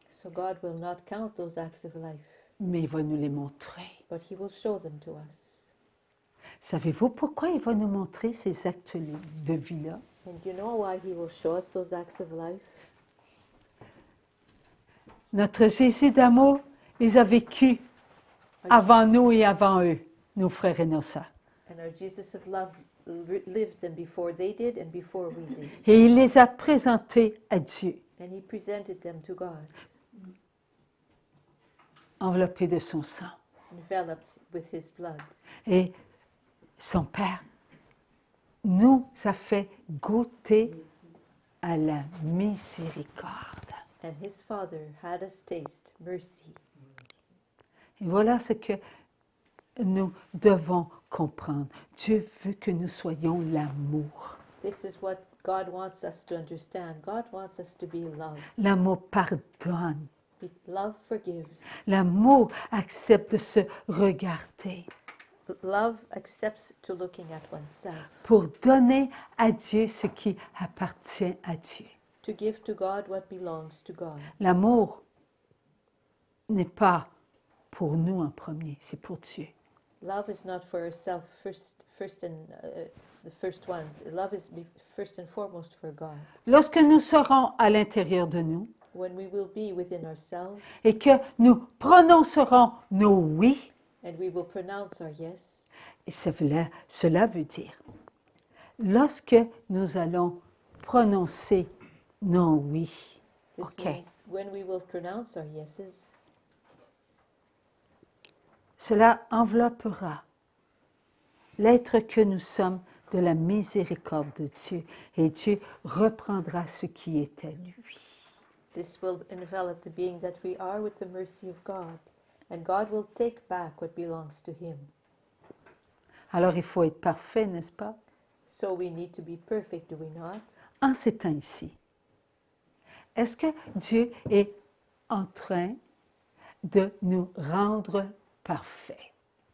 [SPEAKER 2] So God will not count those acts of life,
[SPEAKER 1] mais il va nous les montrer.
[SPEAKER 2] but He will show them to us.
[SPEAKER 1] Savez-vous pourquoi il va nous montrer ces actes de vie-là?
[SPEAKER 2] And do you know why He will show us those acts of life?
[SPEAKER 1] Notre Jésus d'amour les a vécus avant nous et avant eux, nos frères et nos sœurs.
[SPEAKER 2] And our Jesus of love lived them before they did and before we did.
[SPEAKER 1] Et il les a présentés à Dieu,
[SPEAKER 2] And He presented them to God,
[SPEAKER 1] enveloppés de son sang.
[SPEAKER 2] enveloped with His blood.
[SPEAKER 1] Et son Père nous a fait goûter à la miséricorde.
[SPEAKER 2] And His Father had us taste mercy.
[SPEAKER 1] Et voilà ce que nous devons comprendre. Dieu veut que nous soyons l'amour.
[SPEAKER 2] This is what God wants us to understand. God wants us to be love.
[SPEAKER 1] L'amour pardonne.
[SPEAKER 2] Love forgives.
[SPEAKER 1] L'amour accepte de se regarder
[SPEAKER 2] Love accepts to looking at oneself.
[SPEAKER 1] pour donner à Dieu ce qui appartient à Dieu.
[SPEAKER 2] To give to God what belongs to God.
[SPEAKER 1] L'amour n'est pas pour nous en premier, c'est pour Dieu.
[SPEAKER 2] Love is not for ourselves the first ones. Love is first and foremost for God.
[SPEAKER 1] Lorsque nous serons à l'intérieur de nous
[SPEAKER 2] When we will be within ourselves
[SPEAKER 1] et que nous prononcerons nos oui,
[SPEAKER 2] and we will pronounce our yes,
[SPEAKER 1] et cela veut dire, lorsque nous allons prononcer nos oui,
[SPEAKER 2] this
[SPEAKER 1] OK,
[SPEAKER 2] means when we will pronounce our yeses,
[SPEAKER 1] cela enveloppera l'être que nous sommes de la miséricorde de Dieu et Dieu reprendra ce qui est à lui.
[SPEAKER 2] this will envelop the being that we are with the mercy of God, and God will take back what belongs to Him.
[SPEAKER 1] Alors il faut être parfait, n'est-ce pas?
[SPEAKER 2] So we need to be perfect, do we not?
[SPEAKER 1] En ces temps-ci, est-ce que Dieu est en train de nous rendre parfaits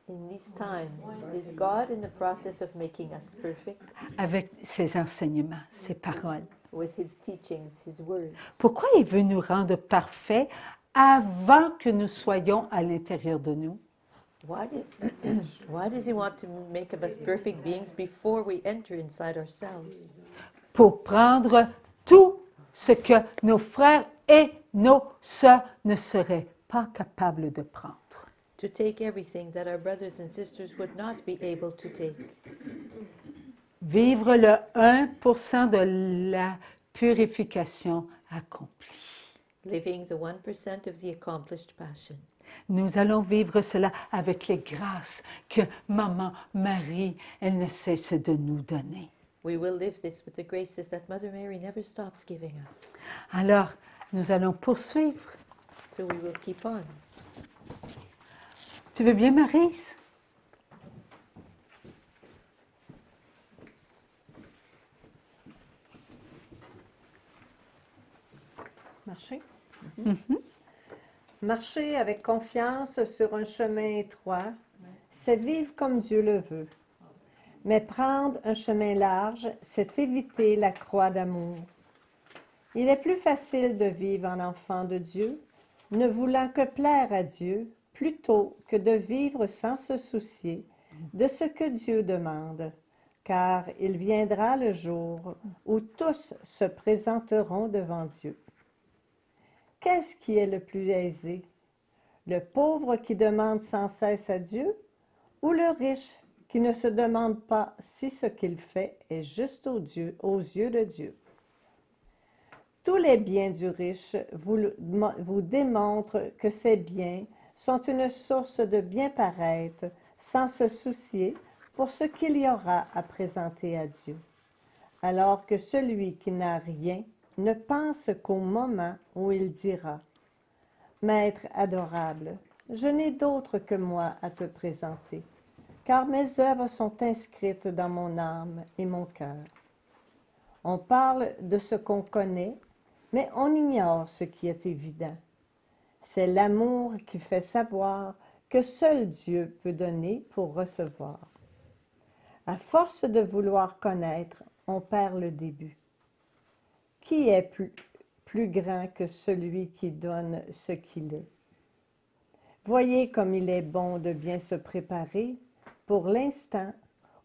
[SPEAKER 2] In these times, is God in the process of making us perfect
[SPEAKER 1] avec ses enseignements, ses paroles?
[SPEAKER 2] with His teachings, His words?
[SPEAKER 1] Pourquoi il veut nous rendre parfaits avant que nous soyons à l'intérieur de nous?
[SPEAKER 2] Why does He want to make of us perfect beings before we enter inside ourselves?
[SPEAKER 1] pour prendre tout ce que nos frères et nos sœurs ne seraient pas capables de prendre.
[SPEAKER 2] To take everything that our brothers and sisters would not be able to take.
[SPEAKER 1] Vivre le 1% de la purification accomplie.
[SPEAKER 2] Living the 1% of the accomplished passion.
[SPEAKER 1] Nous allons vivre cela avec les grâces que Maman Marie, elle ne cesse de nous donner.
[SPEAKER 2] We will live this with the graces that Mother Mary never stops giving us.
[SPEAKER 1] Alors, nous allons poursuivre.
[SPEAKER 2] So we will keep on.
[SPEAKER 1] Tu veux bien, Maryse?
[SPEAKER 5] Marcher. Marcher avec confiance sur un chemin étroit, c'est vivre comme Dieu le veut. Mais prendre un chemin large, c'est éviter la croix d'amour. Il est plus facile de vivre en enfant de Dieu, ne voulant que plaire à Dieu, plutôt que de vivre sans se soucier de ce que Dieu demande, car il viendra le jour où tous se présenteront devant Dieu. Qu'est-ce qui est le plus aisé? Le pauvre qui demande sans cesse à Dieu ou le riche qui ne se demande pas si ce qu'il fait est juste aux yeux de Dieu? Tous les biens du riche vous démontrent que ces biens sont une source de bien-paraître sans se soucier pour ce qu'il y aura à présenter à Dieu, alors que celui qui n'a rien ne pense qu'au moment où il dira « Maître adorable, je n'ai d'autre que moi à te présenter, car mes œuvres sont inscrites dans mon âme et mon cœur. » On parle de ce qu'on connaît, mais on ignore ce qui est évident. C'est l'amour qui fait savoir que seul Dieu peut donner pour recevoir. À force de vouloir connaître, on perd le début. Qui est plus grand que celui qui donne ce qu'il est? Voyez comme il est bon de bien se préparer pour l'instant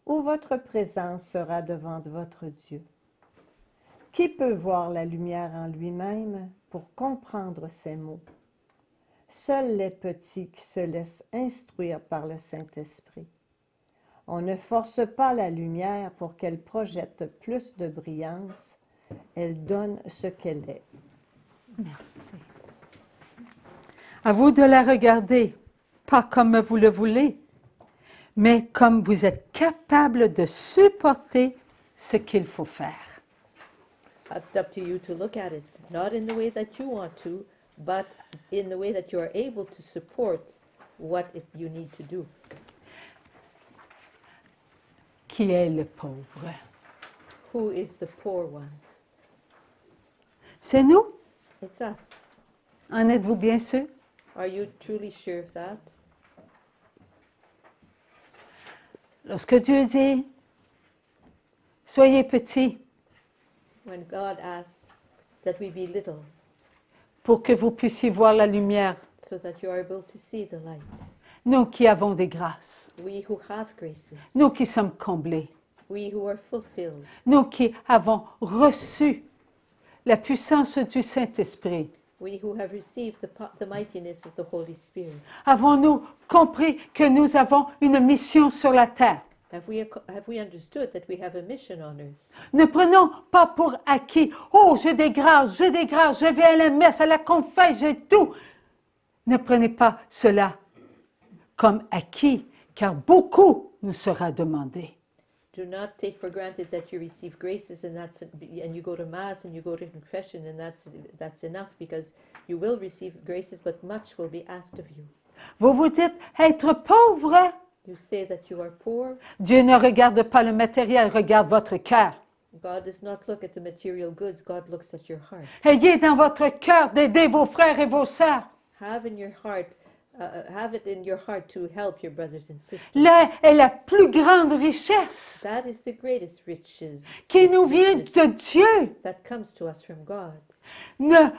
[SPEAKER 5] où votre présence sera devant votre Dieu. Qui peut voir la lumière en lui-même pour comprendre ses mots? Seuls les petits qui se laissent instruire par le Saint-Esprit. On ne force pas la lumière pour qu'elle projette plus de brillance, elle donne ce qu'elle est.
[SPEAKER 1] Merci. À vous de la regarder, pas comme vous le voulez, mais comme vous êtes capable de supporter ce qu'il faut faire.
[SPEAKER 2] It's up to you to look at it, not in the way that you want to, but in the way that you are able to support what you need to do.
[SPEAKER 1] Qui est le pauvre?
[SPEAKER 2] Who is the poor one?
[SPEAKER 1] C'est nous?
[SPEAKER 2] It's us.
[SPEAKER 1] En êtes-vous bien sûr?
[SPEAKER 2] Are you truly sure of that?
[SPEAKER 1] Lorsque Dieu dit, soyez petits
[SPEAKER 2] When God asks that we be little
[SPEAKER 1] pour que vous puissiez voir la lumière,
[SPEAKER 2] so that you are able to see the light.
[SPEAKER 1] nous qui avons des grâces,
[SPEAKER 2] We who have graces,
[SPEAKER 1] nous qui sommes comblés,
[SPEAKER 2] we who are fulfilled,
[SPEAKER 1] nous qui avons reçu la puissance du Saint-Esprit,
[SPEAKER 2] we who have received the mightiness of the Holy Spirit.
[SPEAKER 1] avons-nous compris que nous avons une mission sur la terre?
[SPEAKER 2] Have we understood that we have a mission on earth?
[SPEAKER 1] Ne prenons pas pour acquis, oh, j'ai des grâces, je vais à la messe, à la confesse, j'ai tout. Ne prenez pas cela comme acquis, car beaucoup nous sera demandé.
[SPEAKER 2] Do not take for granted that you receive graces and you go to mass and you go to confession and that's enough, because you will receive graces, but much will be asked of you.
[SPEAKER 1] Vous vous dites être pauvre.
[SPEAKER 2] You say that you are poor.
[SPEAKER 1] Dieu ne regarde pas le matériel, regarde votre cœur.
[SPEAKER 2] God does not look at the material goods, God looks at your heart.
[SPEAKER 1] Ayez dans votre cœur d'aider vos frères et vos sœurs.
[SPEAKER 2] Have it in your heart to help your brothers and sisters.
[SPEAKER 1] Là est la plus grande richesse
[SPEAKER 2] That is the greatest riches
[SPEAKER 1] qui nous vient de Dieu.
[SPEAKER 2] that comes to us from God.
[SPEAKER 1] Ne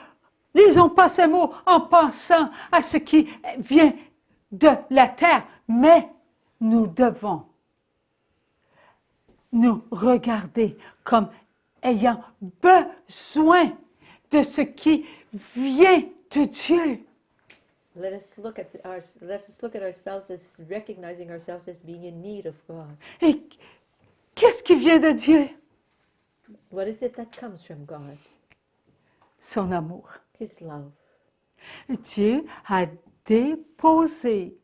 [SPEAKER 1] lisons pas ces mots en pensant à ce qui vient de la terre, mais nous devons nous regarder comme ayant besoin de ce qui vient de Dieu.
[SPEAKER 2] Let us look at ourselves as recognizing ourselves as being in need of God.
[SPEAKER 1] Et qu'est-ce qui vient de Dieu?
[SPEAKER 2] What is it that comes from God?
[SPEAKER 1] Son amour.
[SPEAKER 2] His love.
[SPEAKER 1] Dieu a déposé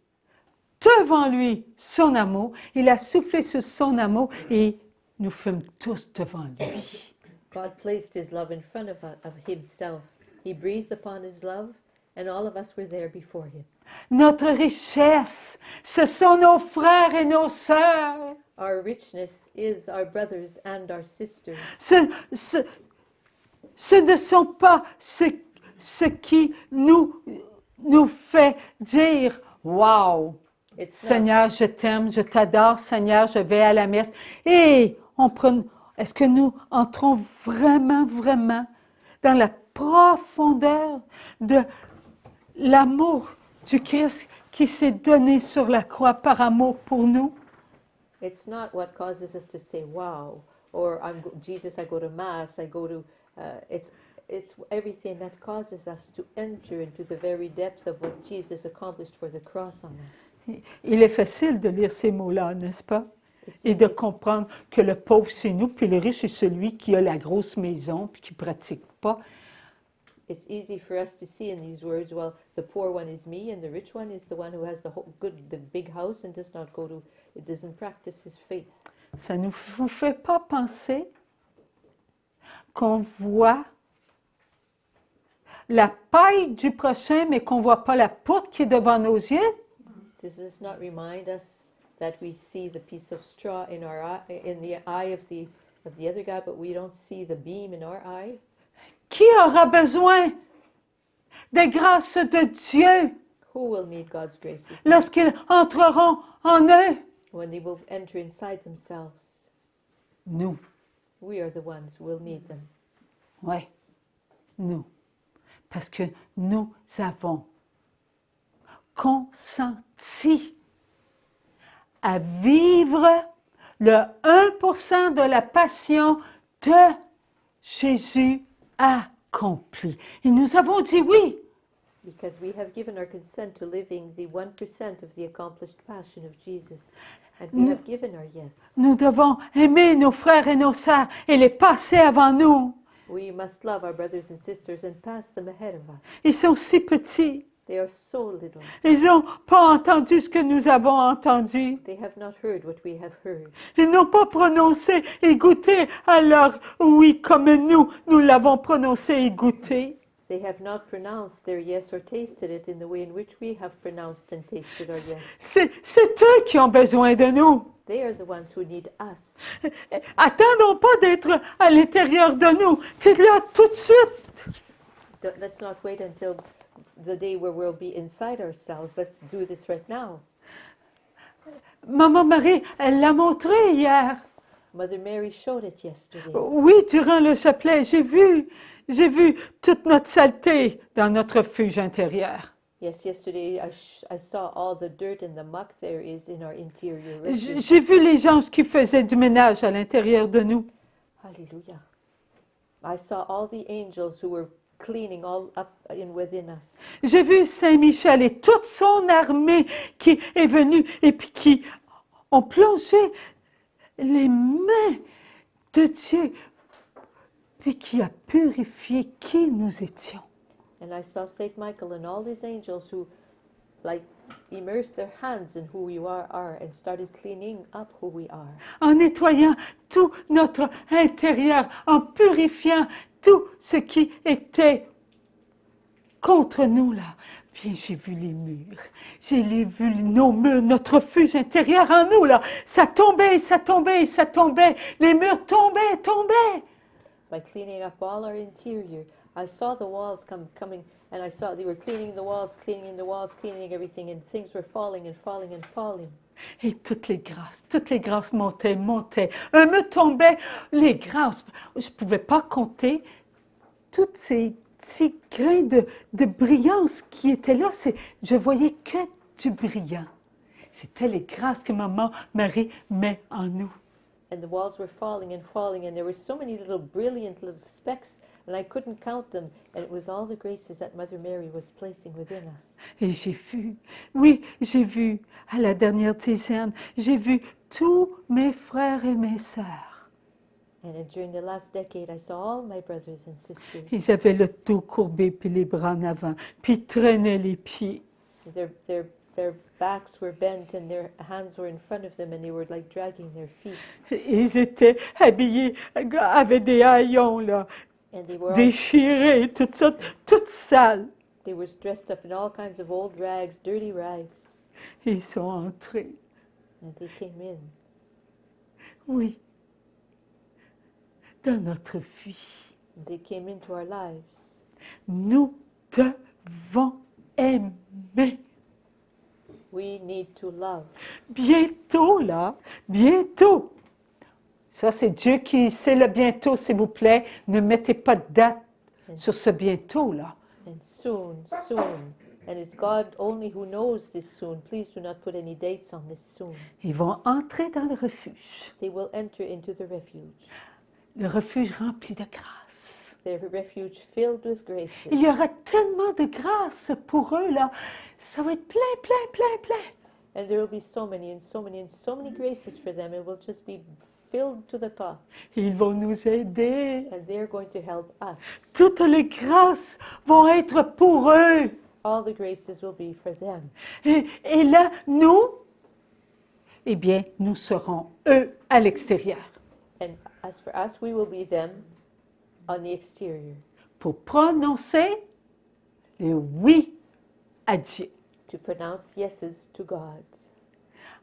[SPEAKER 1] devant lui son amour. Il a soufflé sur son amour et nous fûmes tous devant lui.
[SPEAKER 2] God placed his love in front of himself. He breathed upon his love, and all of us were there before him.
[SPEAKER 1] Notre richesse, ce sont nos frères et nos sœurs.
[SPEAKER 2] Our richness is our brothers and our sisters.
[SPEAKER 1] Ce ne sont pas ce qui nous fait dire « Wow!
[SPEAKER 2] It's not,
[SPEAKER 1] Seigneur, je t'aime, je t'adore, Seigneur, je vais à la messe. » Et est-ce que nous entrons vraiment, vraiment dans la profondeur de l'amour du Christ qui s'est donné sur la croix par amour pour nous?
[SPEAKER 2] it's not what causes us to say, wow, or Jesus, I go to Mass, I go to, it's everything that causes us to enter into the very depth of what Jesus accomplished for the cross on us.
[SPEAKER 1] Il est facile de lire ces mots-là, n'est-ce pas?
[SPEAKER 2] It's
[SPEAKER 1] Et de
[SPEAKER 2] easy,
[SPEAKER 1] comprendre que le pauvre, c'est nous, puis le riche, c'est celui qui a la grosse maison, puis qui ne pratique pas.
[SPEAKER 2] it's easy for us to see in these words, well, the poor one is me, and the rich one is the one who has the big house and doesn't practice his faith.
[SPEAKER 1] Ça ne vous fait pas penser qu'on voit la paille du prochain, mais qu'on ne voit pas la poutre qui est devant nos yeux?
[SPEAKER 2] Does this not remind us that we see the piece of straw in the eye of the other guy, but we don't see the beam in our eye?
[SPEAKER 1] Qui aura besoin des grâces de Dieu
[SPEAKER 2] Who will need God's graces
[SPEAKER 1] lorsqu'ils entreront en eux?
[SPEAKER 2] when they will enter inside themselves?
[SPEAKER 1] Nous,
[SPEAKER 2] We are the ones who will need them.
[SPEAKER 1] oui, nous. Parce que nous avons consenti à vivre le 1% de la passion de Jésus accompli. Et nous avons dit oui.
[SPEAKER 2] Because we have given our consent to living the 1% of the accomplished passion of Jesus. And we have given our yes.
[SPEAKER 1] Nous devons aimer nos frères et nos sœurs et les passer avant nous.
[SPEAKER 2] We must love our brothers and sisters and pass them ahead of us.
[SPEAKER 1] Ils sont si petits.
[SPEAKER 2] They are so little.
[SPEAKER 1] Ils n'ont pas entendu ce que nous avons entendu.
[SPEAKER 2] They have not heard what we have heard.
[SPEAKER 1] Ils n'ont pas prononcé et goûté à leur oui comme nous l'avons prononcé et goûté.
[SPEAKER 2] They have not pronounced their yes or tasted it in the way in which we have pronounced and tasted our yes.
[SPEAKER 1] C'est eux qui ont besoin de nous.
[SPEAKER 2] They are the ones who need us.
[SPEAKER 1] Attendons pas d'être à l'intérieur de nous. C'est là tout de suite.
[SPEAKER 2] Let's not wait until the day where we'll be inside ourselves. Let's do this right now.
[SPEAKER 1] Maman Marie, elle l'a montré hier.
[SPEAKER 2] Mother Mary showed it yesterday.
[SPEAKER 1] Oui, durant le chapelet, j'ai vu toute notre saleté dans notre refuge intérieur.
[SPEAKER 2] Yes, yesterday I saw all the dirt and the muck there is in our interior. refuge.
[SPEAKER 1] J'ai vu les anges qui faisaient du ménage à l'intérieur de nous.
[SPEAKER 2] Hallelujah. I saw all the angels who were cleaning all up within us.
[SPEAKER 1] J'ai vu Saint-Michel et toute son armée qui est venue et puis qui ont plongé les mains de Dieu, puis qui a purifié qui nous étions.
[SPEAKER 2] And I saw Saint Michael and all these angels who, like, immersed their hands in who we are and started cleaning up who we are.
[SPEAKER 1] En nettoyant tout notre intérieur, en purifiant tout ce qui était contre nous là. Bien, j'ai vu les murs, j'ai vu nos murs, notre refuge intérieur en nous là. Ça tombait, ça tombait, ça tombait. Les murs tombaient, tombaient.
[SPEAKER 2] By cleaning up all our interior, I saw the walls coming, and I saw they were cleaning the walls, cleaning the walls, cleaning everything, and things were falling and falling and falling.
[SPEAKER 1] Et toutes les grâces montaient, montaient. Un mur tombait, les grâces. Je ne pouvais pas compter toutes ces petits grains de brillance qui étaient là. Je voyais que du brillant. C'était les grâces que Maman Marie met en nous.
[SPEAKER 2] and the walls were falling and falling, and there were so many little brilliant little specks, and I couldn't count them, and it was all the graces that Mother Mary was placing within us.
[SPEAKER 1] Et j'ai vu, oui, j'ai vu à la dernière dizaine, j'ai vu tous mes frères et mes sœurs.
[SPEAKER 2] And then during the last decade, I saw all my brothers and sisters.
[SPEAKER 1] Ils avaient le dos courbé, puis les bras en avant, puis ils traînaient les pieds.
[SPEAKER 2] Their backs were bent and their hands were in front of them, and they were like dragging their feet.
[SPEAKER 1] Ils étaient habillés avec des haillons, là,
[SPEAKER 2] And they were
[SPEAKER 1] déchirés, toutes sortes, toutes sales.
[SPEAKER 2] they were dressed up in all kinds of old rags, dirty rags,
[SPEAKER 1] Ils sont entrés.
[SPEAKER 2] and they came in.
[SPEAKER 1] Oui, dans notre vie.
[SPEAKER 2] And they came into our lives.
[SPEAKER 1] Nous devons aimer.
[SPEAKER 2] We need to love.
[SPEAKER 1] Bientôt, là, bientôt. Ça, c'est Dieu qui sait le bientôt, s'il vous plaît. Ne mettez pas de date sur ce bientôt, là.
[SPEAKER 2] And soon, soon. And it's God only who knows this soon. Please do not put any dates on this soon.
[SPEAKER 1] Ils vont entrer dans le refuge.
[SPEAKER 2] They will enter into the refuge.
[SPEAKER 1] Le refuge rempli de grâce.
[SPEAKER 2] Their refuge filled with graces.
[SPEAKER 1] Il y aura tellement de grâce pour eux, là. Ça va être plein, plein, plein, plein.
[SPEAKER 2] And there will be so many and so many and so many graces for them. It will just be filled to the top.
[SPEAKER 1] Ils vont nous aider.
[SPEAKER 2] And they're going to help us.
[SPEAKER 1] Toutes les grâces vont être pour eux.
[SPEAKER 2] All the graces will be for them.
[SPEAKER 1] Et là, nous, eh bien, nous serons eux à l'extérieur
[SPEAKER 2] And as for us, we will be them on the exterior
[SPEAKER 1] pour prononcer les oui à Dieu.
[SPEAKER 2] to pronounce yeses to God.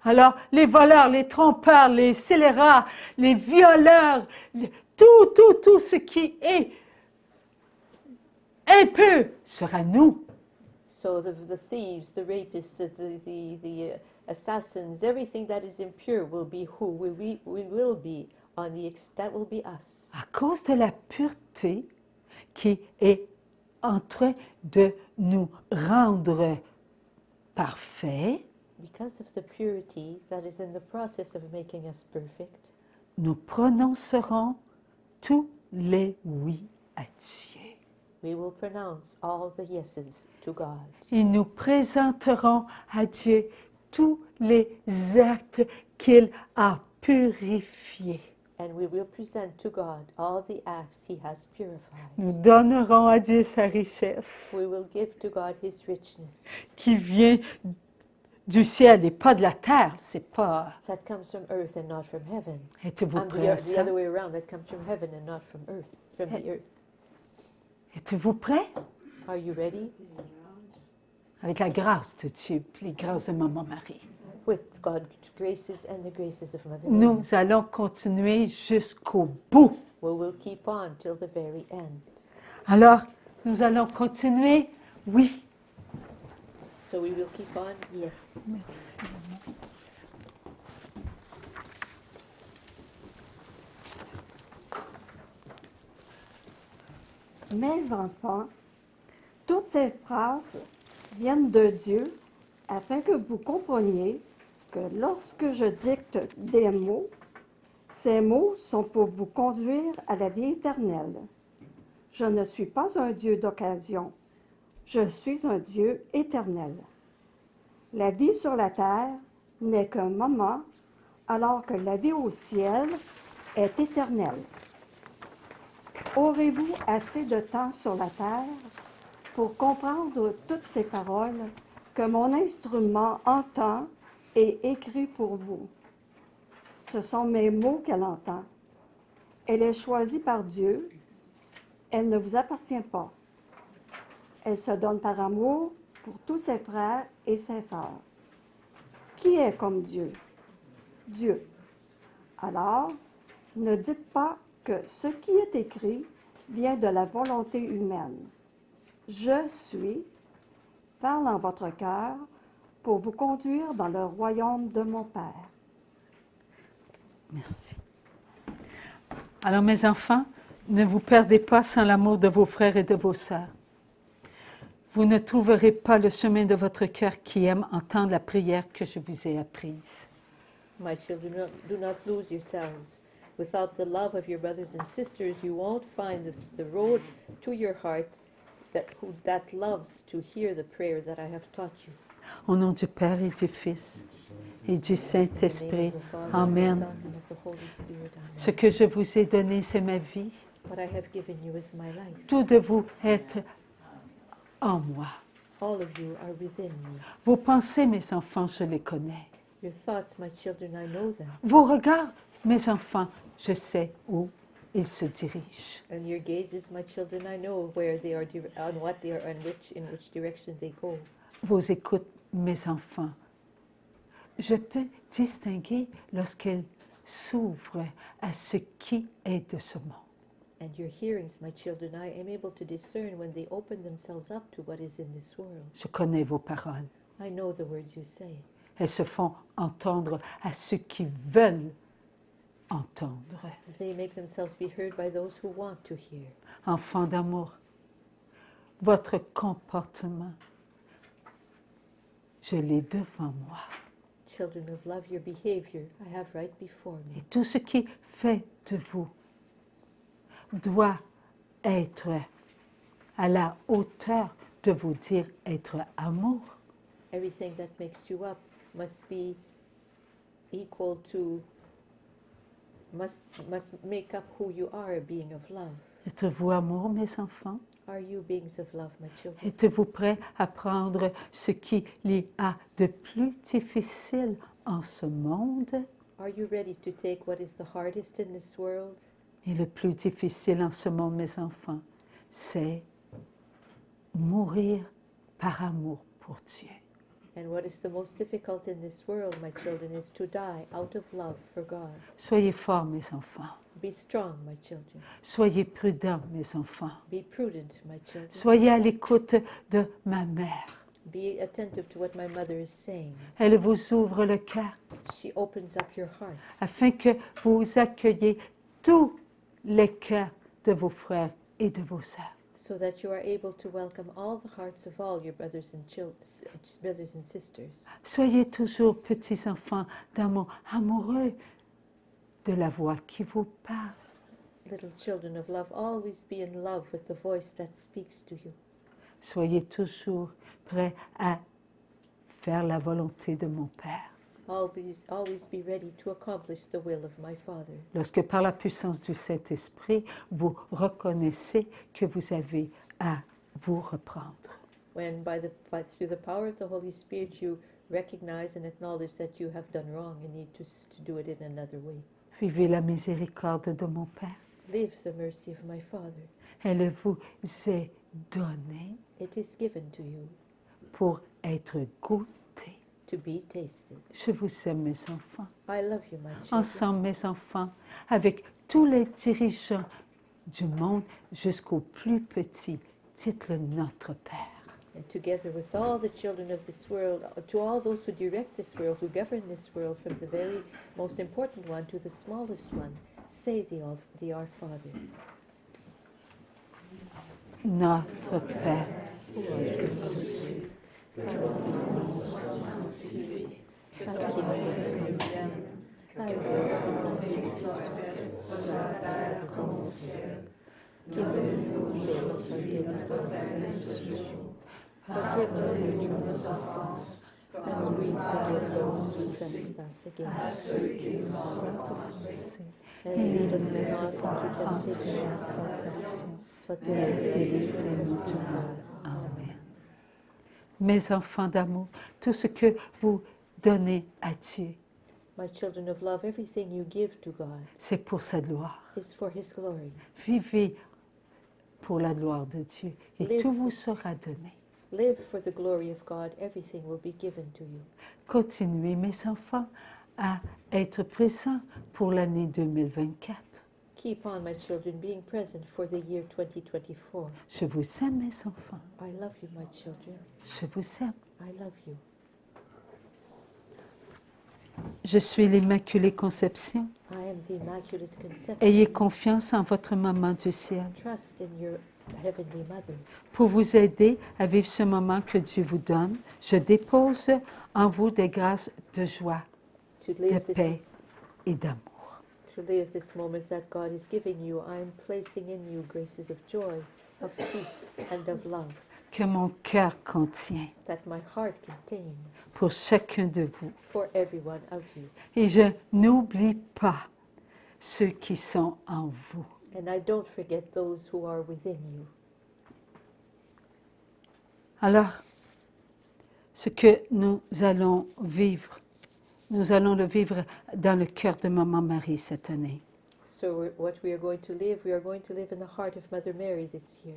[SPEAKER 1] Alors, les voleurs, les trompeurs, les scélérats, les violeurs, tout ce qui est impur sera nous.
[SPEAKER 2] So the thieves, the rapists, the assassins, everything that is impure will be who we will be on the that will be us.
[SPEAKER 1] À cause de la pureté qui est en train de nous rendre parfaits,
[SPEAKER 2] Because of the purity that is in the process of making us perfect,
[SPEAKER 1] nous prononcerons tous les oui à Dieu.
[SPEAKER 2] we will pronounce all the yeses to God.
[SPEAKER 1] Et nous présenterons à Dieu tous les actes qu'il a purifiés.
[SPEAKER 2] And we will present to God all the acts He has purified.
[SPEAKER 1] Nous donnerons à Dieu sa richesse
[SPEAKER 2] We will give to God His richness
[SPEAKER 1] qui vient du ciel et pas de la terre. C'est pas...
[SPEAKER 2] that comes from earth and not from heaven.
[SPEAKER 1] Êtes-vous
[SPEAKER 2] And
[SPEAKER 1] prêts à
[SPEAKER 2] the
[SPEAKER 1] ça?
[SPEAKER 2] other way around, that comes from heaven and not from earth, from the earth.
[SPEAKER 1] Êtes-vous prêts?
[SPEAKER 2] Are you ready?
[SPEAKER 1] Avec la grâce de Dieu, puis les grâces de Maman Marie.
[SPEAKER 2] With God's graces and the graces of Mother Mary.
[SPEAKER 1] Nous allons continuer jusqu'au bout.
[SPEAKER 2] We will keep on till the very end.
[SPEAKER 1] Alors, nous allons continuer? Oui.
[SPEAKER 2] So we will keep on, yes.
[SPEAKER 1] Merci, maman.
[SPEAKER 4] Mes enfants, toutes ces phrases viennent de Dieu afin que vous compreniez que lorsque je dicte des mots, ces mots sont pour vous conduire à la vie éternelle. Je ne suis pas un Dieu d'occasion, je suis un Dieu éternel. La vie sur la terre n'est qu'un moment, alors que la vie au ciel est éternelle. Aurez-vous assez de temps sur la terre pour comprendre toutes ces paroles que mon instrument entend et écrit pour vous? Ce sont mes mots qu'elle entend. Elle est choisie par Dieu. Elle ne vous appartient pas. Elle se donne par amour pour tous ses frères et ses sœurs. Qui est comme Dieu? Dieu. Alors, ne dites pas que ce qui est écrit vient de la volonté humaine. Je suis parle en votre cœur pour vous conduire dans le royaume de mon Père.
[SPEAKER 1] Merci. Alors, mes enfants, ne vous perdez pas sans l'amour de vos frères et de vos sœurs. Vous ne trouverez pas le chemin de votre cœur qui aime entendre la prière que je vous ai apprise.
[SPEAKER 2] My children, do not lose yourselves. Without the love of your brothers and sisters, you won't find the road to your heart that loves to hear the prayer that I have taught you.
[SPEAKER 1] Au nom du Père et du Fils et du
[SPEAKER 2] In the name
[SPEAKER 1] Saint-Esprit.
[SPEAKER 2] of the Father, of the
[SPEAKER 1] Amen.
[SPEAKER 2] Son, and of the Holy Spirit.
[SPEAKER 1] Ce
[SPEAKER 2] Amen.
[SPEAKER 1] que je vous ai donné, c'est ma vie.
[SPEAKER 2] What I have given you is my life.
[SPEAKER 1] Tout de vous est en moi.
[SPEAKER 2] All of you are within me.
[SPEAKER 1] Vos pensées, mes enfants, je les connais.
[SPEAKER 2] Your thoughts, my children, I know them.
[SPEAKER 1] Vos regards, mes enfants, je sais où ils se dirigent.
[SPEAKER 2] And your gazes, my children, I know where they are, on what they are, and in which direction they go.
[SPEAKER 1] Vos écoutes, mes enfants, je peux distinguer lorsqu'elles s'ouvrent à ce qui est de ce monde.
[SPEAKER 2] And your hearings, my children, I am able to discern when they open themselves up to what is in this world.
[SPEAKER 1] Je connais vos paroles.
[SPEAKER 2] I know the words you say.
[SPEAKER 1] Elles se font entendre à ceux qui veulent entendre.
[SPEAKER 2] They make themselves be heard by those who want to hear.
[SPEAKER 1] Enfants d'amour, votre comportement, je l'ai devant moi.
[SPEAKER 2] Children of love, your behavior I have right before
[SPEAKER 1] Et
[SPEAKER 2] me.
[SPEAKER 1] tout ce qui fait de vous doit être à la hauteur de vous dire être amour.
[SPEAKER 2] Everything that makes you up must be equal to, must make up who you are, a being of love.
[SPEAKER 1] Êtes-vous amour, mes enfants?
[SPEAKER 2] Are you beings of love, my children?
[SPEAKER 1] Êtes-vous prêts à prendre ce qu'il y a de plus difficile en ce monde?
[SPEAKER 2] Are you ready to take what is the hardest in this world?
[SPEAKER 1] Et le plus difficile en ce monde, mes enfants, c'est mourir par amour pour Dieu.
[SPEAKER 2] And what is the most difficult in this world, my children, is to die out of love for God.
[SPEAKER 1] Soyez forts, mes enfants.
[SPEAKER 2] Be strong, my children.
[SPEAKER 1] Soyez prudents, mes enfants.
[SPEAKER 2] Be prudent, my children.
[SPEAKER 1] Soyez à l'écoute de ma mère.
[SPEAKER 2] Be attentive to what my mother is saying.
[SPEAKER 1] Elle vous ouvre le cœur
[SPEAKER 2] She opens up your heart
[SPEAKER 1] afin que vous accueilliez tous les cœurs de vos frères et de vos sœurs.
[SPEAKER 2] so that you are able to welcome all the hearts of all your brothers and sisters.
[SPEAKER 1] Soyez toujours, petits enfants d'amour, amoureux de la voix qui vous parle.
[SPEAKER 2] Little children of love, always be in love with the voice that speaks to you.
[SPEAKER 1] Soyez toujours prêts à faire la volonté de mon Père.
[SPEAKER 2] Always be ready to accomplish the will of my Father.
[SPEAKER 1] Lorsque par la puissance du Saint-Esprit, vous reconnaissez que vous avez à vous reprendre.
[SPEAKER 2] When through the power of the Holy Spirit you recognize and acknowledge that you have done wrong and need to do it in another way.
[SPEAKER 1] Vivez la miséricorde de mon Père.
[SPEAKER 2] Live the mercy of my Father.
[SPEAKER 1] Elle vous est donnée
[SPEAKER 2] It is given to you
[SPEAKER 1] pour être goûtée.
[SPEAKER 2] to be tasted.
[SPEAKER 1] Je vous aime, mes enfants.
[SPEAKER 2] I love you, my children.
[SPEAKER 1] Ensemble, mes enfants, avec tous les dirigeants du monde jusqu'au plus petit, dites-le notre Père.
[SPEAKER 2] And together with all the children of this world, to all those who direct this world, who govern this world, from the very most important one to the smallest one, say the Our Father.
[SPEAKER 1] Notre Père, qui es aux cieux,
[SPEAKER 2] Thy kingdom come, thy will be done as it is in the ciel. Give us this day our daily bread. Forgive us our trespasses, as we forgive those who trespass against us. And lead us not into temptation, but deliver us from evil.
[SPEAKER 1] Amen. Mes enfants d'amour, tout ce que vous donnez à Dieu,
[SPEAKER 2] My children of love, everything you give to God
[SPEAKER 1] c'est pour sa gloire.
[SPEAKER 2] is for His glory.
[SPEAKER 1] Vivez pour la gloire de Dieu et
[SPEAKER 2] Live.
[SPEAKER 1] tout vous sera donné.
[SPEAKER 2] Live for the glory of God. Everything will be given to you.
[SPEAKER 1] Continuez, mes enfants, à être présents pour l'année 2024.
[SPEAKER 2] Keep on, my children, being present for the year 2024.
[SPEAKER 1] Je vous aime, mes enfants.
[SPEAKER 2] I love you, my children.
[SPEAKER 1] Je vous aime.
[SPEAKER 2] I love you.
[SPEAKER 1] Je suis l'Immaculée Conception.
[SPEAKER 2] I am the Immaculate Conception.
[SPEAKER 1] Ayez confiance en votre maman du ciel
[SPEAKER 2] Trust in your Heavenly Mother.
[SPEAKER 1] pour vous aider à vivre ce moment que Dieu vous donne. Je dépose en vous des grâces de joie,
[SPEAKER 2] to
[SPEAKER 1] de
[SPEAKER 2] live
[SPEAKER 1] paix et d'amour.
[SPEAKER 2] this moment that God is giving you. I am placing in you graces of joy, of peace, and of love
[SPEAKER 1] Que mon cœur contient
[SPEAKER 2] that my heart contains
[SPEAKER 1] pour chacun de vous.
[SPEAKER 2] for every one of you.
[SPEAKER 1] Et je n'oublie pas ceux qui sont en vous.
[SPEAKER 2] And I don't forget those who are within you.
[SPEAKER 1] Alors, ce que nous allons vivre, nous allons le vivre dans le cœur de Maman Marie cette année.
[SPEAKER 2] So what we are going to live in the heart of Mother Mary this year.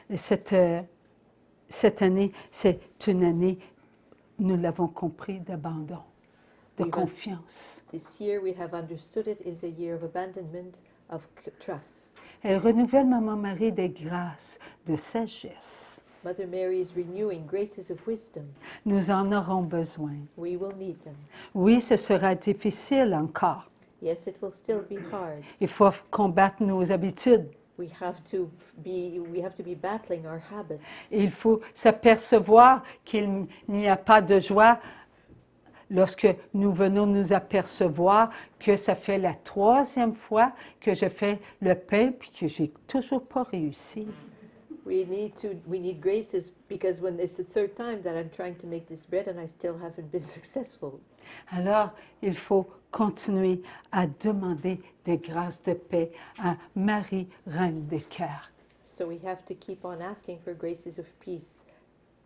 [SPEAKER 1] Et cette année, c'est une année, nous l'avons compris, d'abandon, de
[SPEAKER 2] Oui,
[SPEAKER 1] confiance.
[SPEAKER 2] This year we have understood it is a year of abandonment, of trust.
[SPEAKER 1] Elle renouvelle Maman Marie des grâces, de sagesse.
[SPEAKER 2] Mother Mary is renewing graces of wisdom.
[SPEAKER 1] Nous en aurons besoin.
[SPEAKER 2] We will need them.
[SPEAKER 1] Oui, ce sera difficile encore.
[SPEAKER 2] Yes, it will still be hard.
[SPEAKER 1] Il faut combattre nos habitudes.
[SPEAKER 2] We have to be battling our habits.
[SPEAKER 1] Il faut s'apercevoir qu'il n'y a pas de joie lorsque nous venons nous apercevoir que ça fait la 3e fois que je fais le pain puis que j'ai toujours pas réussi.
[SPEAKER 2] We need graces because when it's the 3rd time that I'm trying to make this bread and I still haven't been successful.
[SPEAKER 1] Alors, il faut continuer à demander des grâces de paix à Marie, Reine des cœurs.
[SPEAKER 2] So we have to keep on asking for graces of peace.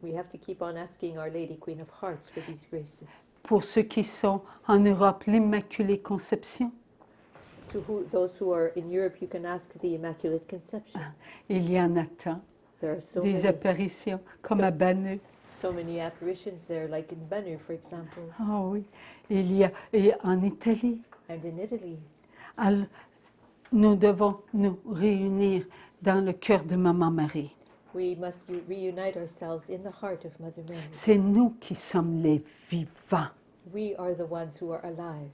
[SPEAKER 2] We have to keep on asking Our Lady, Queen of Hearts, for these graces.
[SPEAKER 1] Pour ceux qui sont en Europe, l'Immaculée Conception.
[SPEAKER 2] Those who are in Europe, you can ask the Immaculate Conception.
[SPEAKER 1] Il y en a tant,
[SPEAKER 2] There are so
[SPEAKER 1] des apparitions, comme à Banu.
[SPEAKER 2] many apparitions there, like in Banu, for example,
[SPEAKER 1] Ah oui, il y a et en Italie.
[SPEAKER 2] and in Italy.
[SPEAKER 1] Alors, nous devons nous réunir dans le cœur de Maman Marie.
[SPEAKER 2] We must reunite ourselves in the heart of Mother Mary.
[SPEAKER 1] C'est nous qui sommes les vivants.
[SPEAKER 2] We are the ones who are alive.